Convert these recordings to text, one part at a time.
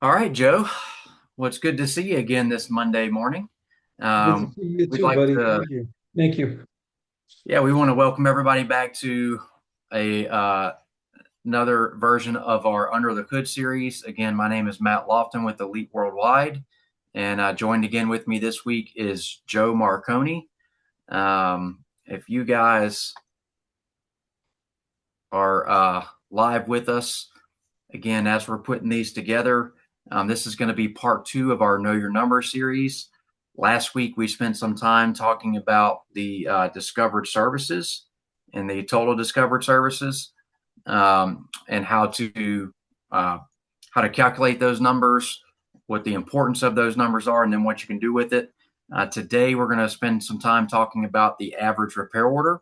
All right, Joe. Well, it's good to see you again this Monday morning. Good to see you We'd too, like buddy. to, Thank you. Thank you. yeah, we want to welcome everybody back to a another version of our Under the Hood series. Again, my name is Matt Lofton with Elite Worldwide, and joined again with me this week is Joe Marconi. If you guys are live with us, again, as we're putting these together, this is going to be part two of our Know Your Number series. Last week, we spent some time talking about the discovered services and the total discovered services, and how to calculate those numbers, what the importance of those numbers are, and then what you can do with it. Today, we're going to spend some time talking about the average repair order.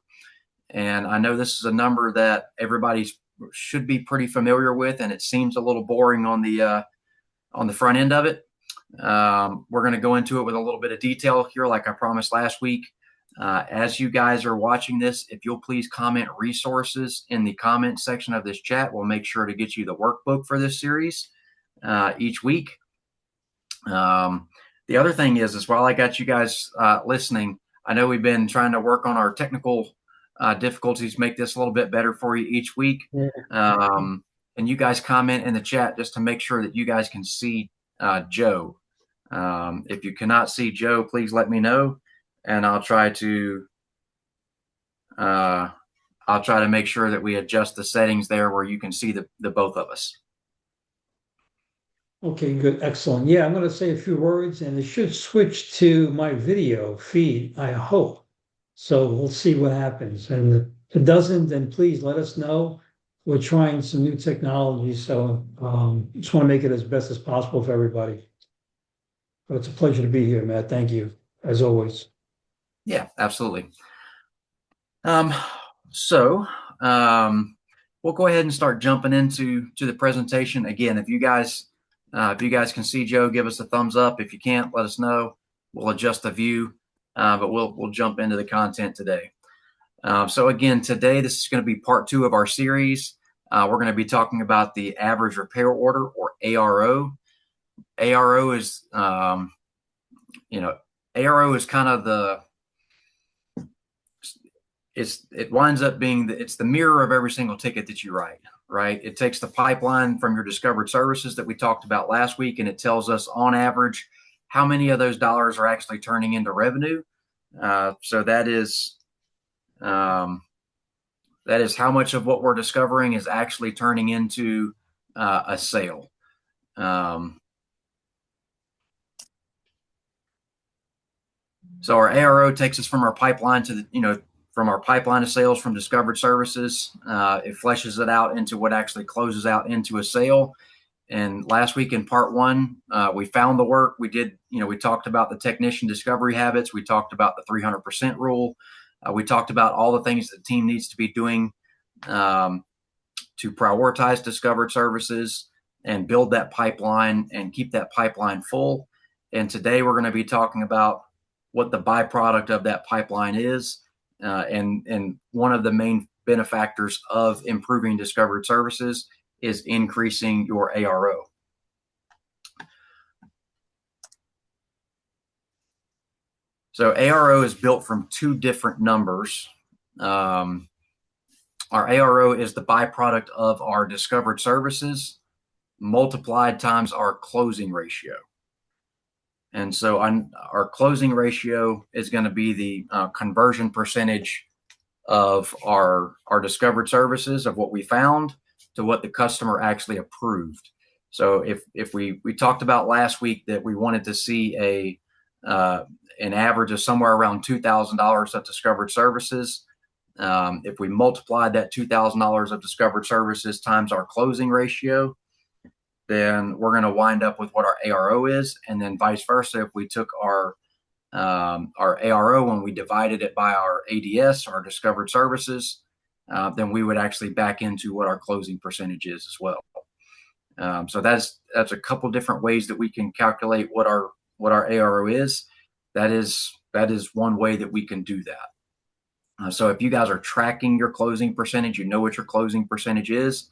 And I know this is a number that everybody should be pretty familiar with, and it seems a little boring on the front end of it. We're going to go into it with a little bit of detail here, like I promised last week. As you guys are watching this, if you'll please comment resources in the comment section of this chat, we'll make sure to get you the workbook for this series each week. The other thing is while I got you guys listening, I know we've been trying to work on our technical difficulties, make this a little bit better for you each week. Yeah. And you guys comment in the chat just to make sure that you guys can see Joe. If you cannot see Joe, please let me know, and I'll try to make sure that we adjust the settings there where you can see the both of us. Okay, good. Excellent. Yeah, I'm going to say a few words and it should switch to my video feed, I hope. So we'll see what happens. And if it doesn't, then please let us know. We're trying some new technology, so just want to make it as best as possible for everybody. But it's a pleasure to be here, Matt. Thank you, as always. Yeah, absolutely. Um, so we'll go ahead and start jumping into the presentation. Again, if you guys can see Joe, give us a thumbs up. If you can't, let us know. We'll adjust the view, but we'll jump into the content today. So again, today this is going to be part two of our series. We're going to be talking about the average repair order, or ARO. ARO is ARO is kind of it winds up being it's the mirror of every single ticket that you write, right? It takes the pipeline from your discovered services that we talked about last week, and it tells us on average how many of those dollars are actually turning into revenue. So that is how much of what we're discovering is actually turning into a sale. So our ARO takes us from our pipeline to from our pipeline of sales from discovered services. It fleshes it out into what actually closes out into a sale. And last week in part one, we found the work. We did, we talked about the technician discovery habits. We talked about the 300% rule. We talked about all the things the team needs to be doing to prioritize discovered services and build that pipeline and keep that pipeline full. And today we're going to be talking about what the byproduct of that pipeline is, and one of the main benefactors of improving discovered services is increasing your ARO. So ARO is built from two different numbers. Our ARO is the byproduct of our discovered services multiplied times our closing ratio. And so our closing ratio is going to be the conversion percentage of our discovered services, of what we found, to what the customer actually approved. So if we talked about last week that we wanted to see an average of somewhere around $2,000 of discovered services, if we multiplied that $2,000 of discovered services times our closing ratio, then we're going to wind up with what our ARO is. And then vice versa, if we took our ARO and we divided it by our ADS, our discovered services, then we would actually back into what our closing percentage is as well. So that's a couple different ways that we can calculate what our ARO is. That is one way that we can do that. So if you guys are tracking your closing percentage, you know what your closing percentage is,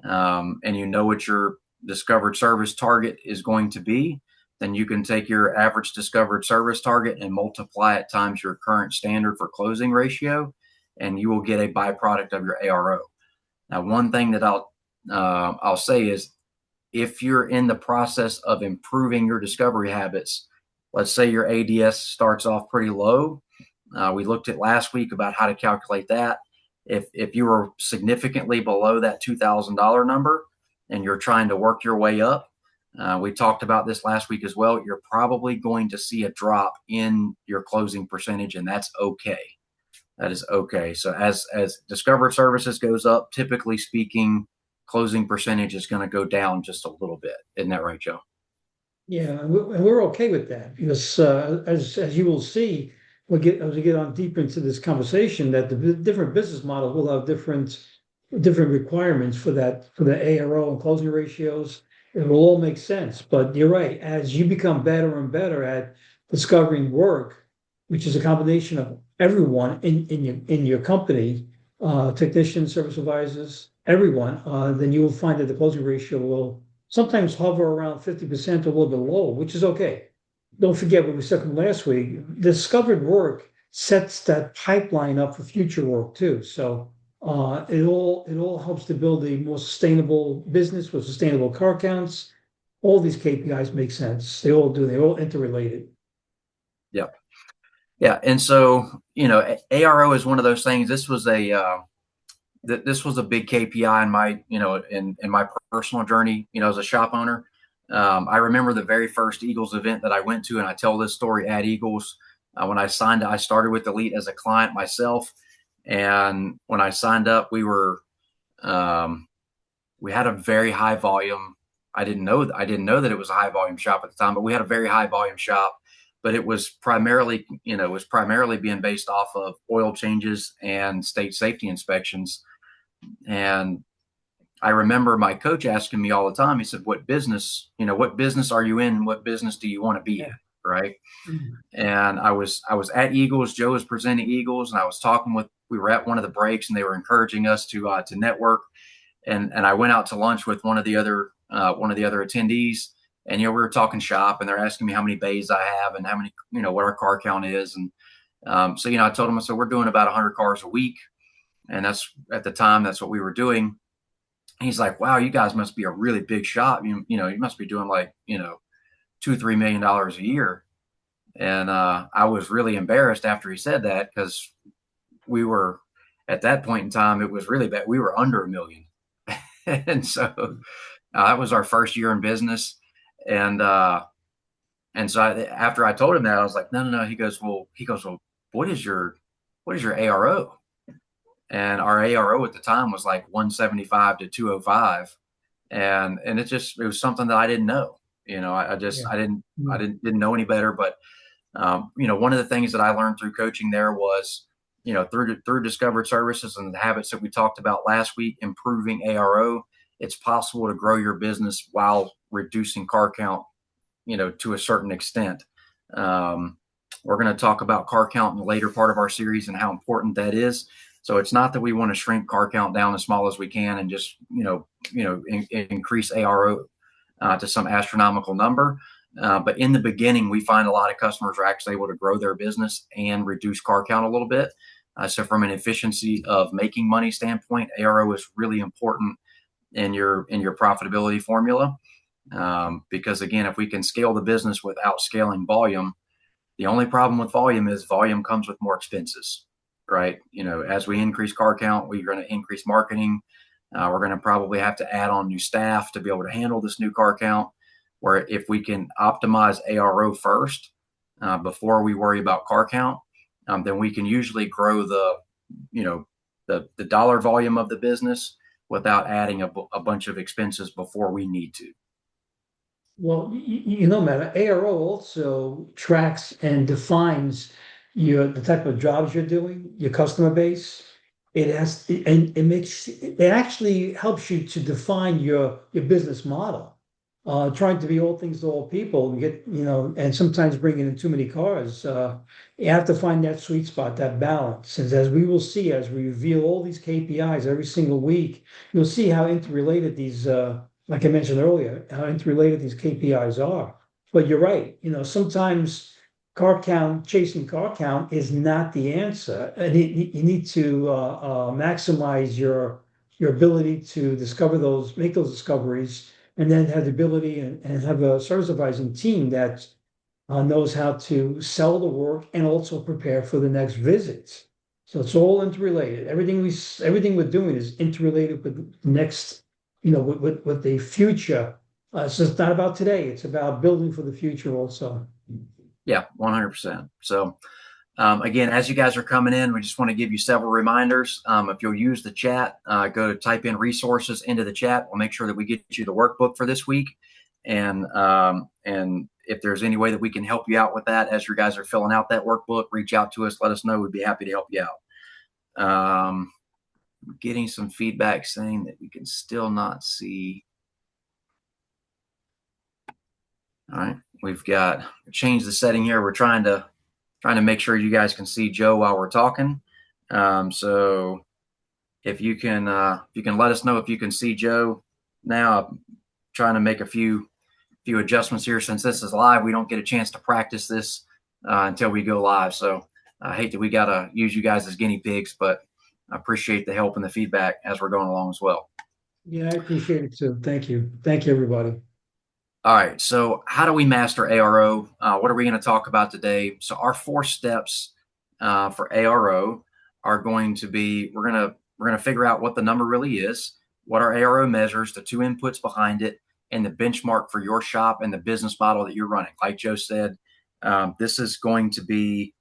and you know what your discovered service target is going to be, then you can take your average discovered service target and multiply it times your current standard for closing ratio, and you will get a byproduct of your ARO. Now, one thing that I'll say is if you're in the process of improving your discovery habits, let's say your ADS starts off pretty low. We looked at last week about how to calculate that. If you were significantly below that $2,000 number and you're trying to work your way up, we talked about this last week as well. You're probably going to see a drop in your closing percentage, and that's okay. That is okay. So as discovered services goes up, typically speaking, closing percentage is going to go down just a little bit. Isn't that right, Joe? Yeah, and we're okay with that because as you will see, as we get on deeper into this conversation, that the different business models will have different requirements for the ARO and closing ratios. It will all make sense. But you're right, as you become better and better at discovering work, which is a combination of everyone in your company, technicians, service advisors, everyone, then you will find that the closing ratio will sometimes hover around 50% or a little bit lower, which is okay. Don't forget what we said from last week. Discovered work sets that pipeline up for future work too. So it all helps to build a more sustainable business with sustainable car counts. All these KPIs make sense. They all do. They're all interrelated. Yeah. Yeah. And so, ARO is one of those things. This was a big KPI in my, in my personal journey, as a shop owner. I remember the very first Eagles event that I went to, and I tell this story at Eagles. When I started with Elite as a client myself. And when I signed up, we had a very high volume. I didn't know that it was a high volume shop at the time, but we had a very high volume shop. But it was primarily being based off of oil changes and state safety inspections. And I remember my coach asking me all the time. He said, what business are you in? What business do you want to be Yeah. in?" Right. Mhm. And I was at Eagles. Joe was presenting Eagles, and we were at one of the breaks, and they were encouraging us to network. And I went out to lunch with one of the other attendees, and we were talking shop, and they're asking me how many bays I have and how many, what our car count is. And so I told them, I said, we're doing about 100 cars a week, and that's at the time that's what we were doing. He's like, wow, you guys must be a really big shop. You must be doing like $2-3 million a year. And I was really embarrassed after he said that, because we were at that point in time, it was really bad. We were under a million. And so that was our first year in business. And after I told him that, I was like, no. He goes, well, what is your ARO? And our ARO at the time was like 175 to 205. And it was something that I didn't know. I just, Yeah. I Mhm. didn't know any better. But one of the things that I learned through coaching there was, through discovered services and the habits that we talked about last week, improving ARO, it's possible to grow your business while reducing car count, to a certain extent. Um, we're going to talk about car count in the later part of our series and how important that is. So it's not that we want to shrink car count down as small as we can and just, increase ARO to some astronomical number. But in the beginning, we find a lot of customers are actually able to grow their business and reduce car count a little bit. So from an efficiency of making money standpoint, ARO is really important in your profitability formula. Because again, if we can scale the business without scaling volume, the only problem with volume is volume comes with more expenses, right? As we increase car count, we're going to increase marketing. We're going to probably have to add on new staff to be able to handle this new car count. Where if we can optimize ARO first, before we worry about car count, then we can usually grow the dollar volume of the business without adding a bunch of expenses before we need to. Well, Matt, ARO also tracks and defines the type of jobs you're doing, your customer base. and it actually helps you to define your business model. Trying to be all things to all people, and sometimes bringing in too many cars. You have to find that sweet spot, that balance. And as we will see, as we reveal all these KPIs every single week, you'll see how interrelated like I mentioned earlier, how interrelated these KPIs are. But you're right, sometimes chasing car count is not the answer. And you need to maximize your ability to make those discoveries, and then have the ability and have a service advising team that knows how to sell the work and also prepare for the next visits. So it's all interrelated. Everything we're doing is interrelated with the next, with the future. So it's not about today. It's about building for the future also. Yeah, 100%. So again, as you guys are coming in, we just want to give you several reminders. If you'll use the chat, go type in resources into the chat. We'll make sure that we get you the workbook for this week. And if there's any way that we can help you out with that as you guys are filling out that workbook, reach out to us. Let us know. We'd be happy to help you out. Getting some feedback saying that we can still not see. All right, we've got changed the setting here. We're trying to make sure you guys can see Joe while we're talking. So if you can let us know if you can see Joe now. I'm trying to make a few adjustments here. Since this is live, we don't get a chance to practice this until we go live. So I hate that we got to use you guys as guinea pigs, but I appreciate the help and the feedback as we're going along as well. Yeah, I appreciate it too. Thank you. Thank you, everybody. All right, so how do we master ARO? What are we going to talk about today? So our 4 steps for ARO are going to be, we're going to figure out what the number really is, what our ARO measures, the 2 inputs behind it, and the benchmark for your shop and the business model that you're running. Like Joe said, this is going to be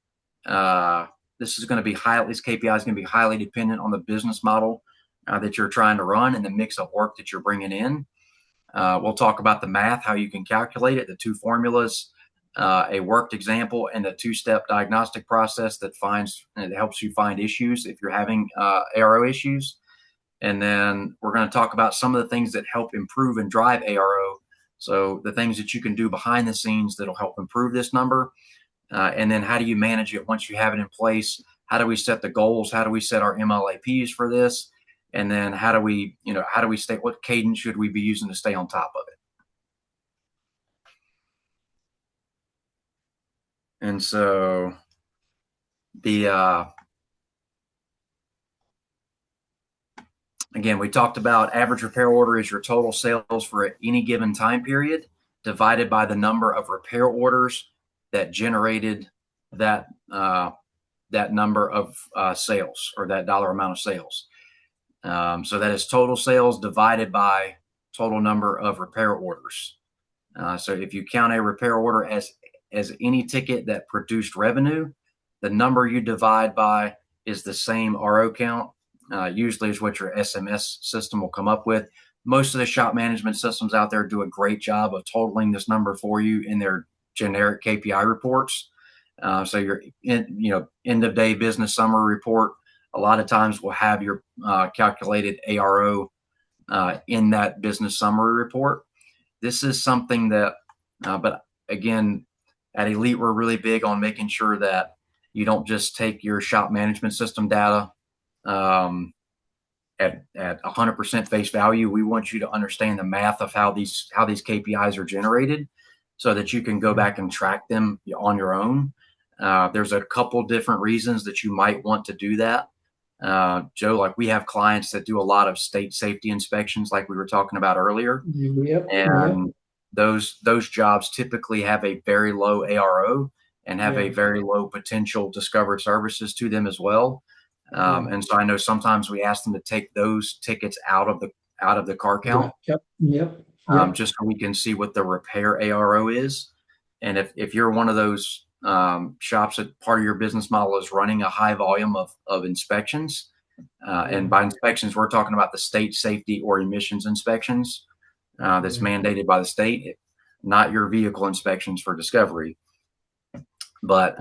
these KPIs going to be highly dependent on the business model that you're trying to run and the mix of work that you're bringing in. We'll talk about the math, how you can calculate it, the 2 formulas, a worked example, and the 2-step diagnostic process that helps you find issues if you're having ARO issues. And then we're going to talk about some of the things that help improve and drive ARO. So the things that you can do behind the scenes that'll help improve this number. And then how do you manage it once you have it in place? How do we set the goals? How do we set our MLAPs for this? And then how do we stay, what cadence should we be using to stay on top of it? And so again, we talked about average repair order is your total sales for any given time period divided by the number of repair orders that generated that number of sales, or that dollar amount of sales. So that is total sales divided by total number of repair orders. So if you count a repair order as any ticket that produced revenue, the number you divide by is the same RO count. Usually is what your SMS system will come up with. Most of the shop management systems out there do a great job of totaling this number for you in their generic KPI reports. So your end of day business summary report a lot of times will have your calculated ARO in that business summary report. This is something that, but again, at Elite, we're really big on making sure that you don't just take your shop management system data at 100% face value. We want you to understand the math of how these KPIs are generated, so that you can go back and track them on your own. There's a couple different reasons that you might want to do that. Joe, like we have clients that do a lot of state safety inspections, like we were talking about earlier. Yep. And those jobs typically have a very low ARO and have a very low potential discovered services to them as well. And so I know sometimes we ask them to take those tickets out of the car count. Yep. Just so we can see what the repair ARO is. And if you're one of those shops that part of your business model is running a high volume of inspections, and by inspections, we're talking about the state safety or emissions inspections that's mandated by the state, not your vehicle inspections for discovery. But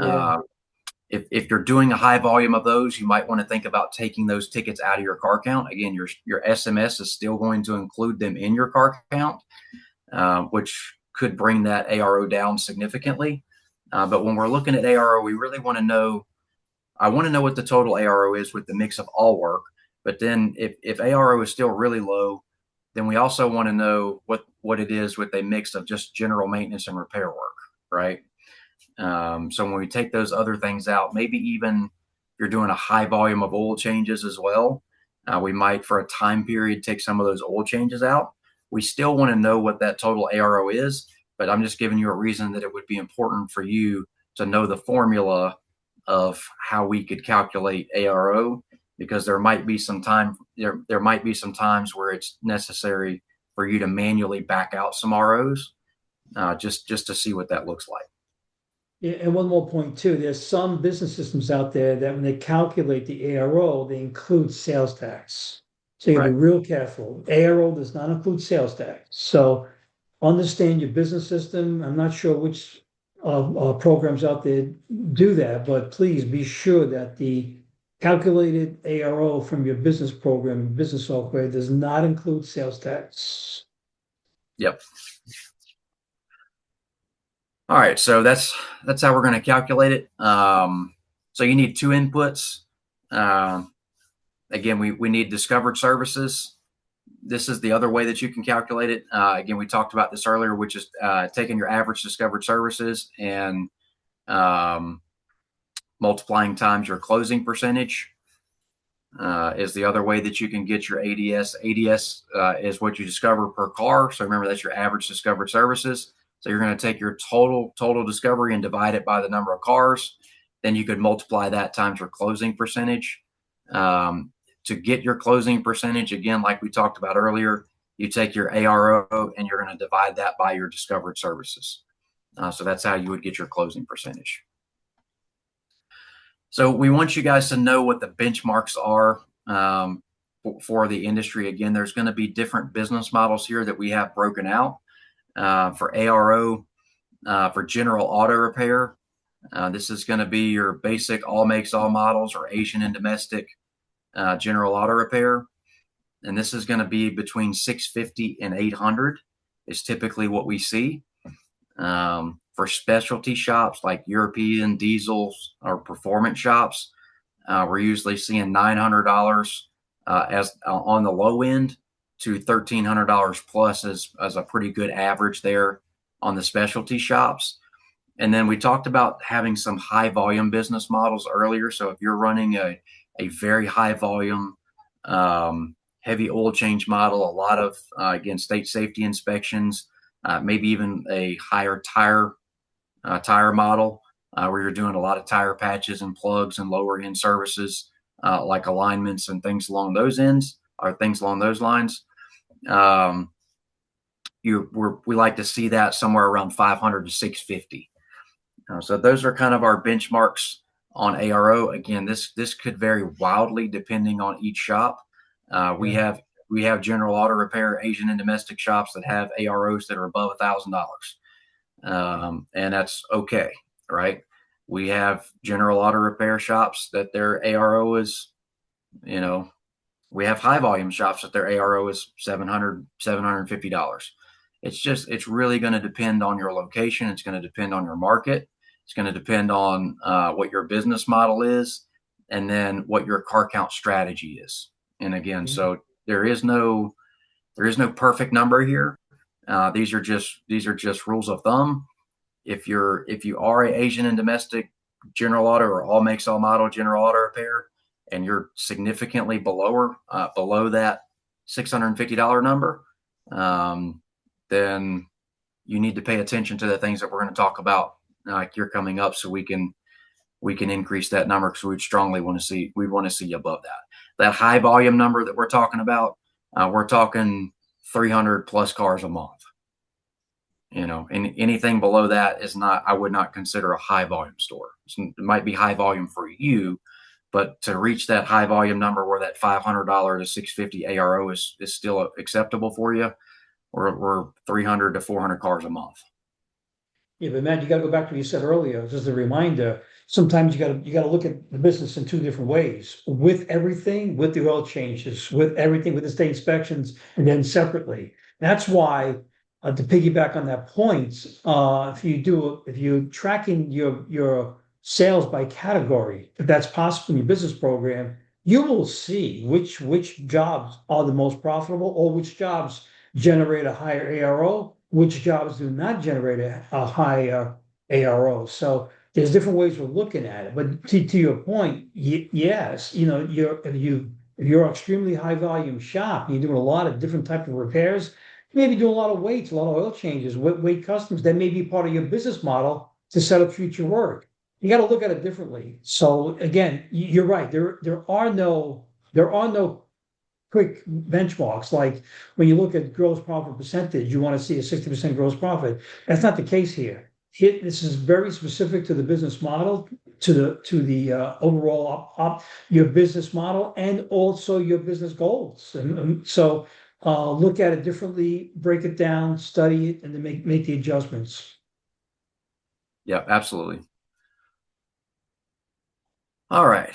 If you're doing a high volume of those, you might want to think about taking those tickets out of your car count. Again, your SMS is still going to include them in your car count, which could bring that ARO down significantly. But when we're looking at ARO, we really want to know. I want to know what the total ARO is with the mix of all work. But then if ARO is still really low, then we also want to know what it is with a mix of just general maintenance and repair work, right? So when we take those other things out, maybe even if you're doing a high volume of oil changes as well, we might for a time period take some of those oil changes out. We still want to know what that total ARO is, but I'm just giving you a reason that it would be important for you to know the formula of how we could calculate ARO, because there might be some times where it's necessary for you to manually back out some ROs, just to see what that looks like. Yeah, and one more point too, there's some business systems out there that when they calculate the ARO, they include sales tax. So you gotta be Right. real careful. ARO does not include sales tax. So understand your business system. I'm not sure which programs out there do that, but please be sure that the calculated ARO from your business program, business software, does not include sales tax. Yep. All right. So that's how we're going to calculate it. So you need two inputs. Um, Again, we need discovered services. This is the other way that you can calculate it. Again, we talked about this earlier, which is taking your average discovered services and um, multiplying times your closing percentage. Is the other way that you can get your ADS. ADS is what you discover per car. So remember, that's your average discovered services. So you're going to take your total discovery and divide it by the number of cars. Then you could multiply that times your closing percentage. To get your closing percentage, again, like we talked about earlier, you take your ARO and you're going to divide that by your discovered services. So that's how you would get your closing percentage. So we want you guys to know what the benchmarks are for the industry. Again, there's going to be different business models here that we have broken out for ARO, for general auto repair. This is going to be your basic all makes, all models, or Asian and domestic general auto repair. And this is going to be between 650 and 800 is typically what we see. For specialty shops like European diesels or performance shops, we're usually seeing $900 as on the low end to $1,300 plus as a pretty good average there on the specialty shops. And then we talked about having some high volume business models earlier. So if you're running a very high volume, heavy oil change model, a lot of, again, state safety inspections, maybe even a higher tire model where you're doing a lot of tire patches and plugs and lower end services like alignments and things along those ends or things along those lines. We like to see that somewhere around 500 to 650. So those are kind of our benchmarks on ARO. Again, this could vary wildly depending on each shop. We Yeah. have general auto repair, Asian and domestic shops that have AROs that are above $1,000, and that's okay, right? We have general auto repair shops that their ARO is, you know, we have high volume shops that their ARO is $750. It's really going to depend on your location. It's going to depend on your market. It's going to depend on what your business model is, and then what your car count strategy is. And again, Mhm. so there is no perfect number here. These are just rules of thumb. If you are a Asian and domestic general auto or all makes all model general auto repair, and you're significantly below that $650 number, then you need to pay attention to the things that we're going to talk about here coming up, so we can increase that number, because we want to see you above that high volume number that we're talking about. We're talking 300 plus cars a month. And anything below that I would not consider a high volume store. It might be high volume for you, but to reach that high volume number where that $500 to 650 ARO is still acceptable for you, we're 300 to 400 cars a month. Yeah, but Matt, you got to go back to what you said earlier. Just a reminder, sometimes you gotta look at the business in two different ways. With everything, with the oil changes, with everything, with the state inspections, and then separately. That's why, to piggyback on that point, if you're tracking your sales by category, if that's possible in your business program, you will see which jobs are the most profitable or which jobs generate a higher ARO, which jobs do not generate a higher ARO. So there's different ways of looking at it. But to your point, yes, if you're an extremely high volume shop, you're doing a lot of different type of repairs, you maybe do a lot of weights, a lot of oil changes, weight customs, that may be part of your business model to set up future work. You got to look at it differently. So again, you're right. There are no quick benchmarks. Like when you look at gross profit percentage, you want to see a 60% gross profit. That's not the case here. This is very specific to the business model, to the overall your business model, and also your business goals. And so look at it differently, break it down, study it, and then make the adjustments. Yeah, absolutely. All right.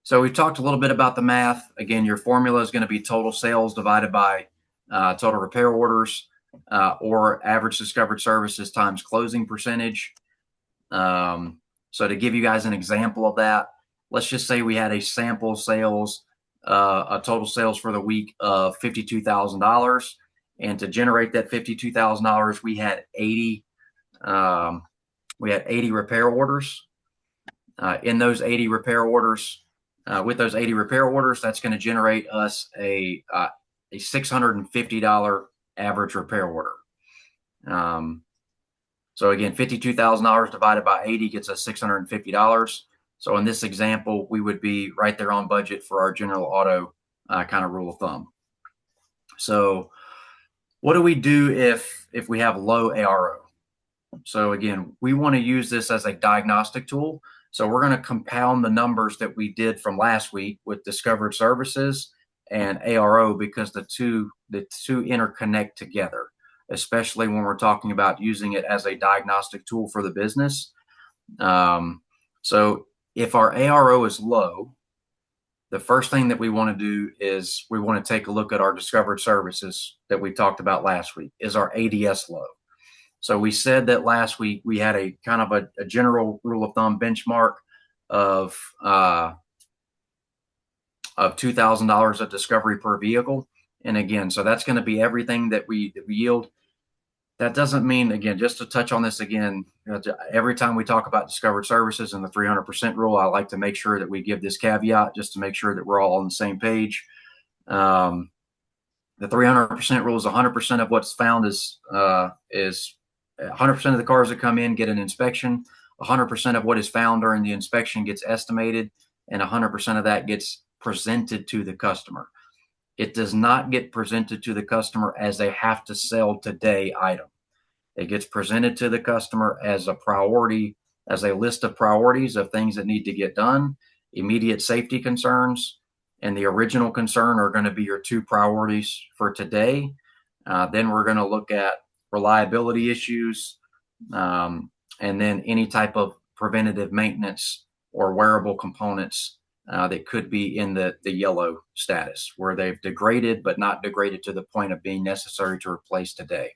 So we've talked a little bit about the math. Again, your formula is going to be total sales divided by total repair orders, or average discovered services times closing percentage. So to give you guys an example of that, let's just say we had a sample sales, a total sales for the week of $52,000. And to generate that $52,000, we had 80 repair orders. In those 80 repair orders, with those 80 repair orders, that's going to generate us a $650 average repair order. So again, $52,000 divided by 80 gets us $650. So in this example, we would be right there on budget for our general auto kind of rule of thumb. So what do we do if we have low ARO? So again, we want to use this as a diagnostic tool. So we're going to compound the numbers that we did from last week with discovered services and ARO, because the two interconnect together, especially when we're talking about using it as a diagnostic tool for the business. So if our ARO is low, the first thing that we want to do is we want to take a look at our discovered services that we talked about last week. Is our ADS low? So we said that last week we had a kind of a general rule of thumb benchmark of $2,000 of discovery per vehicle. And again, so that's going to be everything that we yield. That doesn't mean, again, just to touch on this again, every time we talk about discovered services and the 300% rule, I like to make sure that we give this caveat just to make sure that we're all on the same page. The 300% rule is 100% of what's found is 100% of the cars that come in get an inspection. 100% of what is found during the inspection gets estimated, and 100% of that gets presented to the customer. It does not get presented to the customer as a have to sell today item. It gets presented to the customer as a priority, as a list of priorities of things that need to get done. Immediate safety concerns and the original concern are going to be your two priorities for today. Then we're going to look at reliability issues, and then any type of preventative maintenance or wearable components that could be in the yellow status, where they've degraded but not degraded to the point of being necessary to replace today.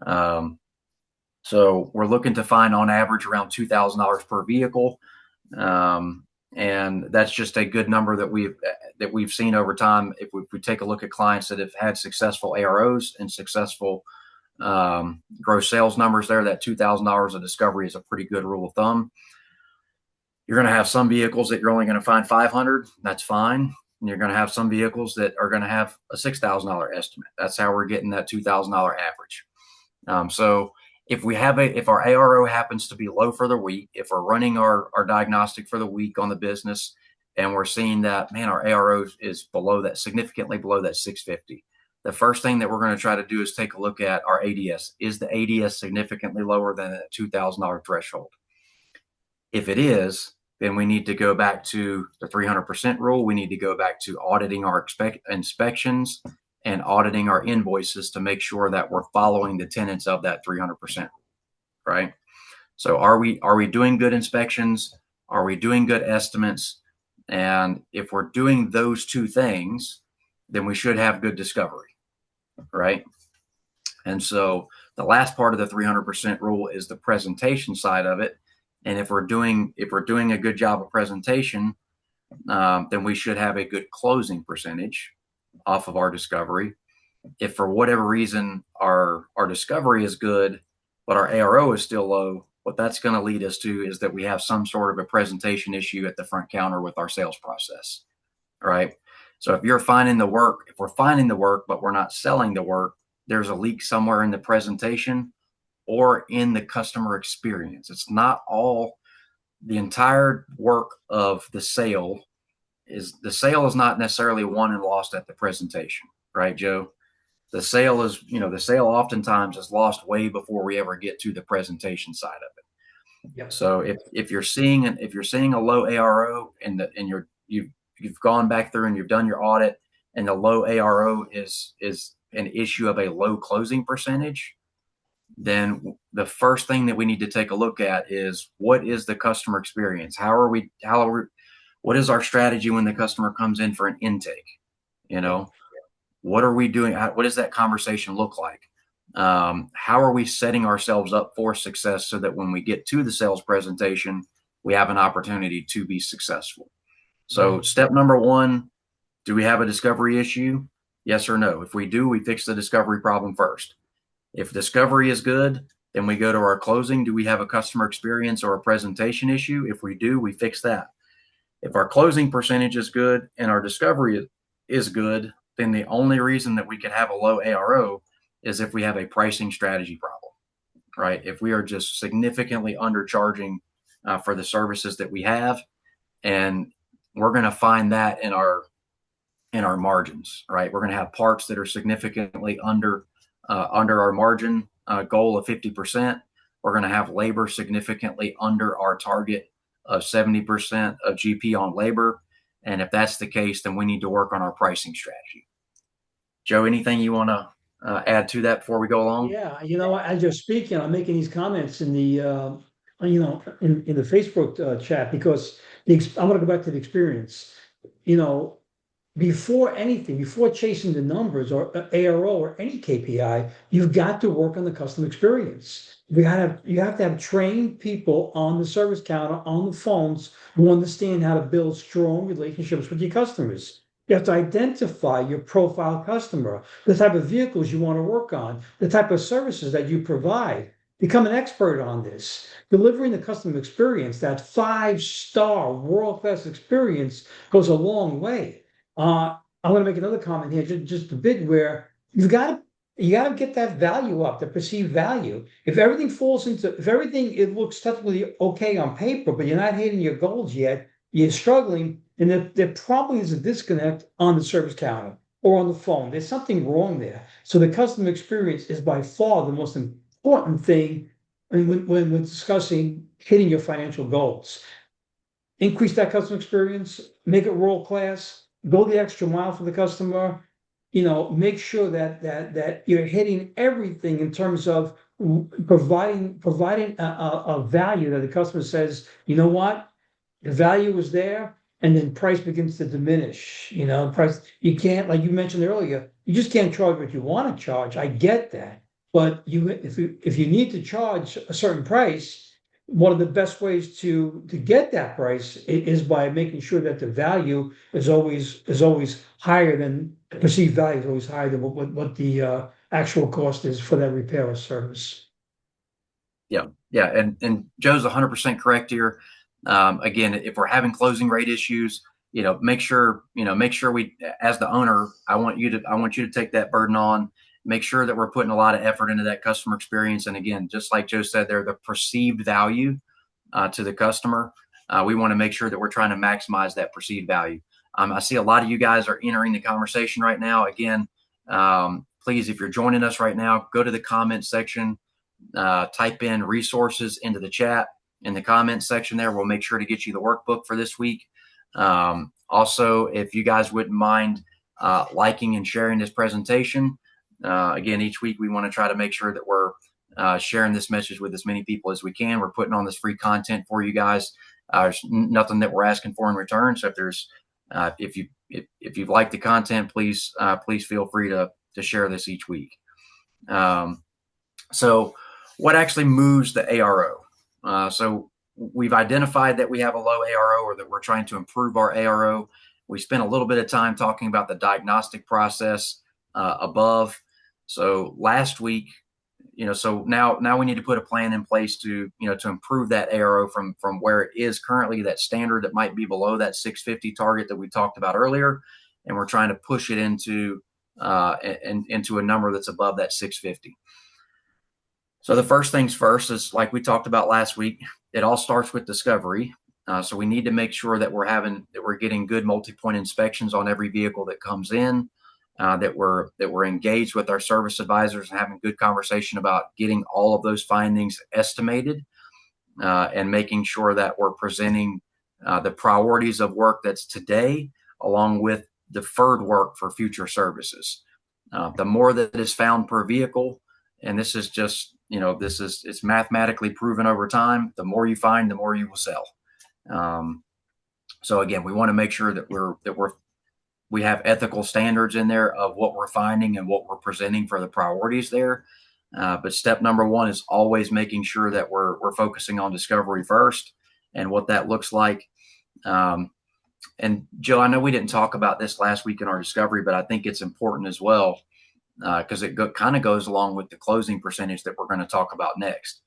So we're looking to find on average around $2,000 per vehicle, and that's just a good number that we've seen over time. If we take a look at clients that have had successful AROs and successful gross sales numbers there, that $2,000 of discovery is a pretty good rule of thumb. You're going to have some vehicles that you're only going to find 500. That's fine. And you're going to have some vehicles that are going to have a $6,000 estimate. That's how we're getting that $2,000 average. So if our ARO happens to be low for the week, if we're running our diagnostic for the week on the business, and we're seeing that, man, our ARO is below that, significantly below that 650. The first thing that we're going to try to do is take a look at our ADS. Is the ADS significantly lower than that $2,000 threshold? If it is, then we need to go back to the 300% rule. We need to go back to auditing our inspections and auditing our invoices to make sure that we're following the tenets of that 300%, right? So are we doing good inspections? Are we doing good estimates? And if we're doing those two things, then we should have good discovery, right? And so the last part of the 300% rule is the presentation side of it. And if we're doing a good job of presentation, then we should have a good closing percentage off of our discovery. If for whatever reason our discovery is good, but our ARO is still low, what that's going to lead us to is that we have some sort of a presentation issue at the front counter with our sales process, right? So if we're finding the work, but we're not selling the work, there's a leak somewhere in the presentation or in the customer experience. It's not all the entire work of the sale is not necessarily won and lost at the presentation, right, Joe? The sale oftentimes is lost way before we ever get to the presentation side of it. Yep. So if you're seeing a low ARO and you've gone back through and you've done your audit and the low ARO is an issue of a low closing percentage, then the first thing that we need to take a look at is what is the customer experience? What is our strategy when the customer comes in for an intake? You Yep. know, what are we doing? What does that conversation look like? How are we setting ourselves up for success so that when we get to the sales presentation, we have an opportunity to be successful? So, Right. step number one, do we have a discovery issue? Yes or no? If we do, we fix the discovery problem first. If discovery is good, then we go to our closing. Do we have a customer experience or a presentation issue? If we do, we fix that. If our closing percentage is good and our discovery is good, then the only reason that we can have a low ARO is if we have a pricing strategy problem, right? If we are just significantly undercharging for the services that we have, and we're going to find that in our margins, right? We're going to have parts that are significantly under our margin goal of 50%. We're going to have labor significantly under our target of 70% of GP on labor. And if that's the case, then we need to work on our pricing strategy. Joe, anything you want to add to that before we go along? Yeah, as you're speaking, I'm making these comments in the in the Facebook chat because I'm going to go back to the experience. You know, before anything, before chasing the numbers or ARO or any KPI, you've got to work on the customer experience. You have to have trained people on the service counter, on the phones, who understand how to build strong relationships with your customers. You have to identify your profile customer, the type of vehicles you want to work on, the type of services that you provide. Become an expert on this. Delivering the customer experience, that five-star world-class experience, goes a long way. I'm going to make another comment here, just a bit where you got to get that value up, the perceived value. If everything it looks technically okay on paper, but you're not hitting your goals yet, you're struggling, and there probably is a disconnect on the service counter or on the phone. There's something wrong there. So the customer experience is by far the most important thing when we're discussing hitting your financial goals. Increase that customer experience, make it world class, go the extra mile for the customer, make sure that you're hitting everything in terms of providing a value that the customer says, you know what, the value is there, and then price begins to diminish. Price, you can't, like you mentioned earlier, you just can't charge what you want to charge. I get that, but if you need to charge a certain price, one of the best ways to get that price is by making sure that the value is always higher than perceived value is always higher than what the actual cost is for that repair or service. Yeah, yeah, and Joe's 100% correct here. Again, if we're having closing rate issues, make sure we, as the owner, I want you to take that burden on. Make sure that we're putting a lot of effort into that customer experience. And again, just like Joe said, there, the perceived value to the customer. We want to make sure that we're trying to maximize that perceived value. I see a lot of you guys are entering the conversation right now. Again, please, if you're joining us right now, go to the comment section, type in resources into the chat in the comments section there. We'll make sure to get you the workbook for this week. Also, if you guys wouldn't mind liking and sharing this presentation, again, each week we want to try to make sure that we're sharing this message with as many people as we can. We're putting on this free content for you guys. There's nothing that we're asking for in return. So if you've liked the content, please feel free to share this each week. So what actually moves the ARO? So we've identified that we have a low ARO, or that we're trying to improve our ARO. We spent a little bit of time talking about the diagnostic process above. So last week, so now we need to put a plan in place to improve that ARO from where it is currently, that standard that might be below that 650 target that we talked about earlier, and we're trying to push it into a number that's above that 650. So the first things first is, like we talked about last week, it all starts with discovery. So we need to make sure that we're getting good multi-point inspections on every vehicle that comes in, that we're engaged with our service advisors and having good conversation about getting all of those findings estimated, and making sure that we're presenting the priorities of work that's today, along with deferred work for future services. The more that is found per vehicle, and this is just, it's mathematically proven over time, the more you find, the more you will sell. So again, we want to make sure that we have ethical standards in there of what we're finding and what we're presenting for the priorities there. But step number one is always making sure that we're focusing on discovery first, and what that looks like. And Joe, I know we didn't talk about this last week in our discovery, but I think it's important as well, because it kind of goes along with the closing percentage that we're going to talk about next.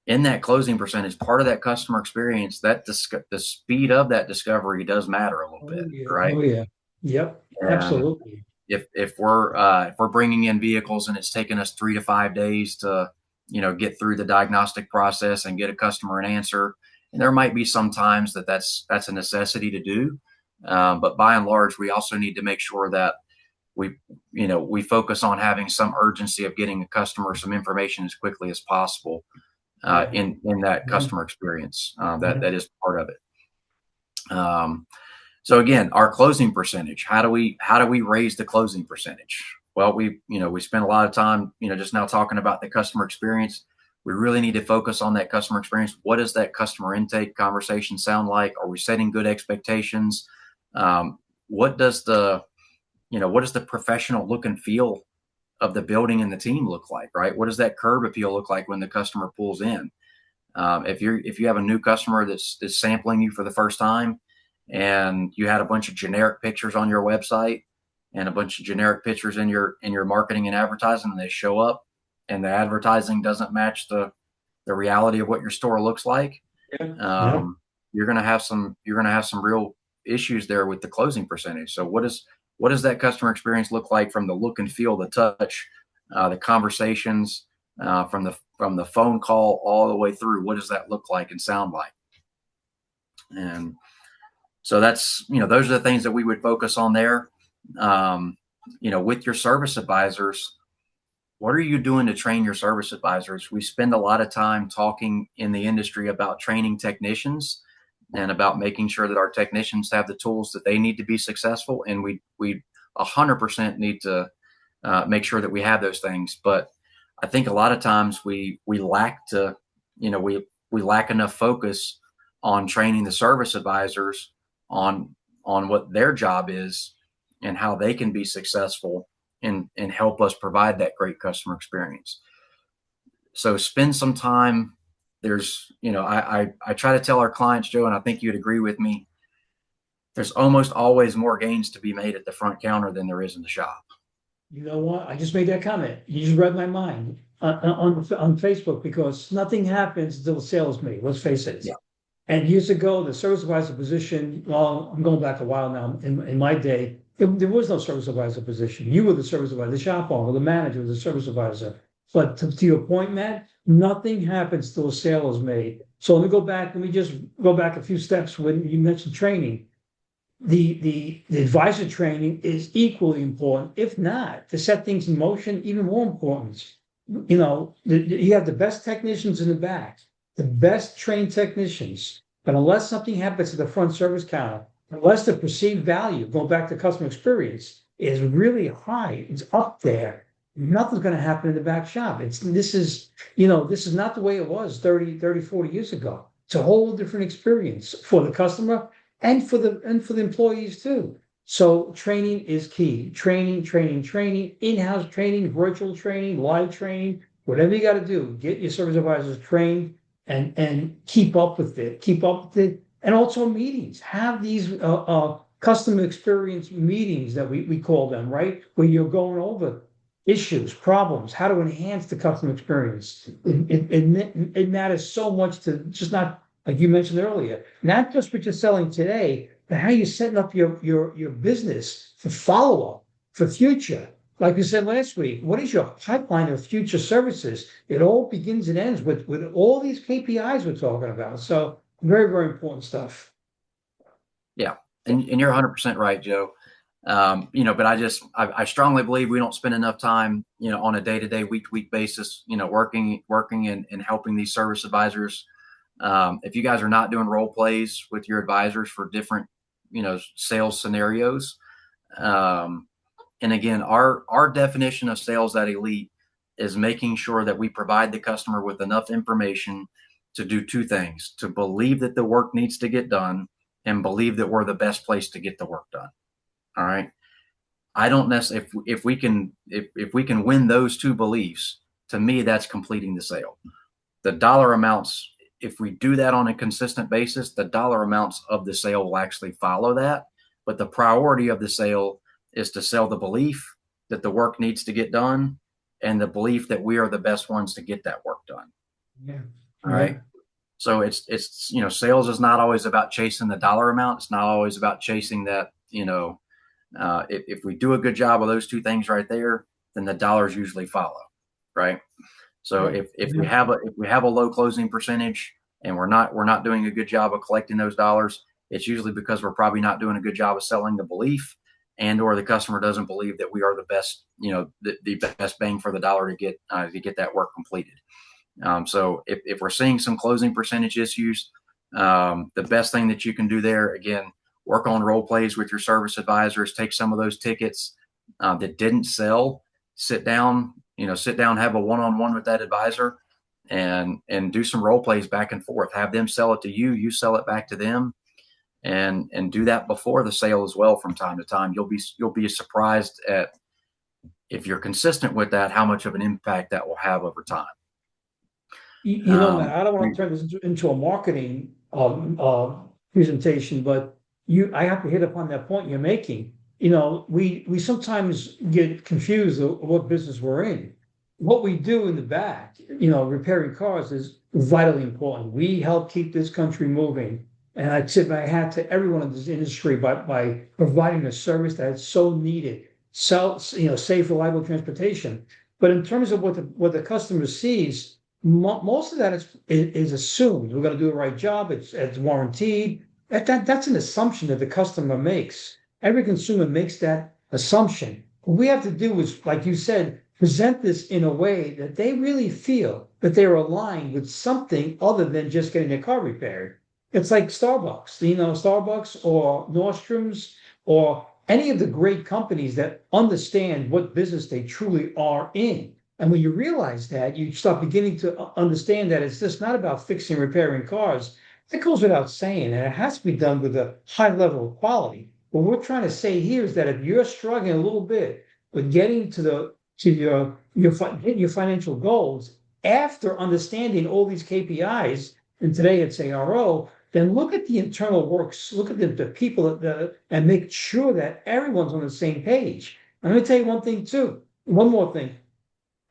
In that closing percentage, part of that customer experience, that the speed of that discovery does matter a little bit, Yeah. right? Oh, yeah. Yep. And Absolutely. if we're bringing in vehicles and it's taken us 3 to 5 days to get through the diagnostic process and get a customer an answer, and there might be some times that's a necessity to do, but by and large, we also need to make sure that we focus on having some urgency of getting a customer some information as quickly as possible, in that customer experience. That is part of it. So again, our closing percentage. How do we raise the closing percentage? Well, we spent a lot of time just now talking about the customer experience. We really need to focus on that customer experience. What does that customer intake conversation sound like? Are we setting good expectations? What does the professional look and feel of the building and the team look like, right? What does that curb appeal look like when the customer pulls in? If you have a new customer that's sampling you for the first time, and you had a bunch of generic pictures on your website and a bunch of generic pictures in your marketing and advertising, and they show up and the advertising doesn't match the reality of what your store looks like, Yeah. you're going to have some real issues there with the closing percentage. So what does that customer experience look like from the look and feel, the touch, the conversations, from the phone call all the way through? What does that look like and sound like? And so that's, those are the things that we would focus on there. With your service advisors, what are you doing to train your service advisors? We spend a lot of time talking in the industry about training technicians and about making sure that our technicians have the tools that they need to be successful. And we 100% need to make sure that we have those things. But I think a lot of times we lack enough focus on training the service advisors on what their job is and how they can be successful and help us provide that great customer experience. So spend some time. There's, I try to tell our clients, Joe, and I think you'd agree with me, there's almost always more gains to be made at the front counter than there is in the shop. You know what? I just made that comment. You just read my mind on Facebook, because nothing happens until the sale is made. Let's face it. Yeah. And years ago, the service advisor position, well, I'm going back a while now. In my day, there was no service advisor position. You were the service advisor, the shop owner, the manager was the service advisor. But to your point, Matt, nothing happens till a sale is made. So let me just go back a few steps when you mentioned training. The advisor training is equally important, if not to set things in motion, even more important. You have the best technicians in the back, the best trained technicians, but unless something happens at the front service counter, unless the perceived value, going back to customer experience, is really high, it's up there, nothing's going to happen in the back shop. This is not the way it was 40 years ago. It's a whole different experience for the customer and for the employees too. So training is key. Training, in-house training, virtual training, live training, whatever you got to do, get your service advisors trained and keep up with it. Keep up with it. And also meetings. Have these customer experience meetings that we call them, right? Where you're going over issues, problems, how to enhance the customer experience. It matters so much to just not, like you mentioned earlier, not just what you're selling today, but how you're setting up your business for follow-up, for future. Like we said last week, what is your pipeline of future services? It all begins and ends with all these KPIs we're talking about. So very, very important stuff. Yeah, and you're 100% right, Joe. But I strongly believe we don't spend enough time, on a day-to-day, week-to-week basis, working and helping these service advisors. If you guys are not doing role plays with your advisors for different, sales scenarios, and again, our definition of sales at Elite is making sure that we provide the customer with enough information to do two things: to believe that the work needs to get done, and believe that we're the best place to get the work done. All right. I don't necessarily, if we can win those two beliefs, to me, that's completing the sale. The dollar amounts, if we do that on a consistent basis, the dollar amounts of the sale will actually follow that. But the priority of the sale is to sell the belief that the work needs to get done, and the belief that we are the best ones to get that work done. Yeah. All Yeah. right. So sales is not always about chasing the dollar amount. It's not always about chasing that, if we do a good job of those two things right there, then the dollars usually follow, right? So Yeah. if we Yeah. have a low closing percentage, and we're not doing a good job of collecting those dollars, it's usually because we're probably not doing a good job of selling the belief, and or the customer doesn't believe that we are the best, the best bang for the dollar to get that work completed. So if we're seeing some closing percentage issues, the best thing that you can do there, again, work on role plays with your service advisors. Take some of those tickets that didn't sell, sit down, have a one-on-one with that advisor, and do some role plays back and forth. Have them sell it to you, you sell it back to them, and do that before the sale as well from time to time. You'll be surprised at, if you're consistent with that, how much of an impact that will have over time. Matt, I don't want to turn this into a marketing presentation, but I have to hit upon that point you're making. We sometimes get confused of what business we're in. What we do in the back, repairing cars is vitally important. We help keep this country moving. And I tip my hat to everyone in this industry by providing a service that is so needed. So, safe, reliable transportation. But in terms of what the customer sees, most of that is assumed. We're going to do the right job. It's warranted. That's an assumption that the customer makes. Every consumer makes that assumption. What we have to do is, like you said, present this in a way that they really feel that they're aligned with something other than just getting their car repaired. It's like Starbucks, Starbucks or Nordstrom's or any of the great companies that understand what business they truly are in. And when you realize that, you start beginning to understand that it's just not about fixing, repairing cars. That goes without saying, and it has to be done with a high level of quality. What we're trying to say here is that if you're struggling a little bit with getting to your financial goals after understanding all these KPIs, and today it's ARO, then look at the internal works, look at the people and make sure that everyone's on the same page. And let me tell you one thing too. One more thing.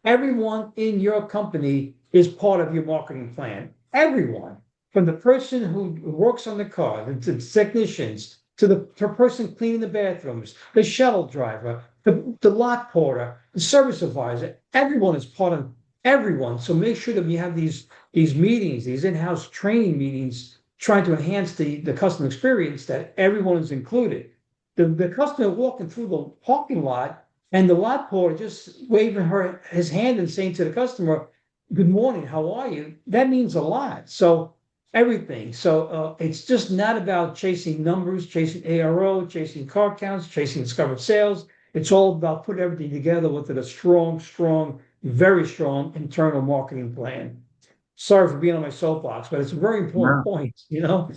Everyone in your company is part of your marketing plan. Everyone, from the person who works on the car, to the technicians, to the person cleaning the bathrooms, the shuttle driver, the lot porter, the service advisor. Everyone is part of everyone. So make sure that we have these meetings, these in-house training meetings, trying to enhance the customer experience, that everyone is included. The customer walking through the parking lot and the lot porter just waving his hand and saying to the customer, "Good morning, how are you?" That means a lot. So everything. So it's just not about chasing numbers, chasing ARO, chasing car counts, chasing discovered sales. It's all about putting everything together with a strong, very strong internal marketing plan. Sorry for being on my soapbox, but it's a very important No, point, you know?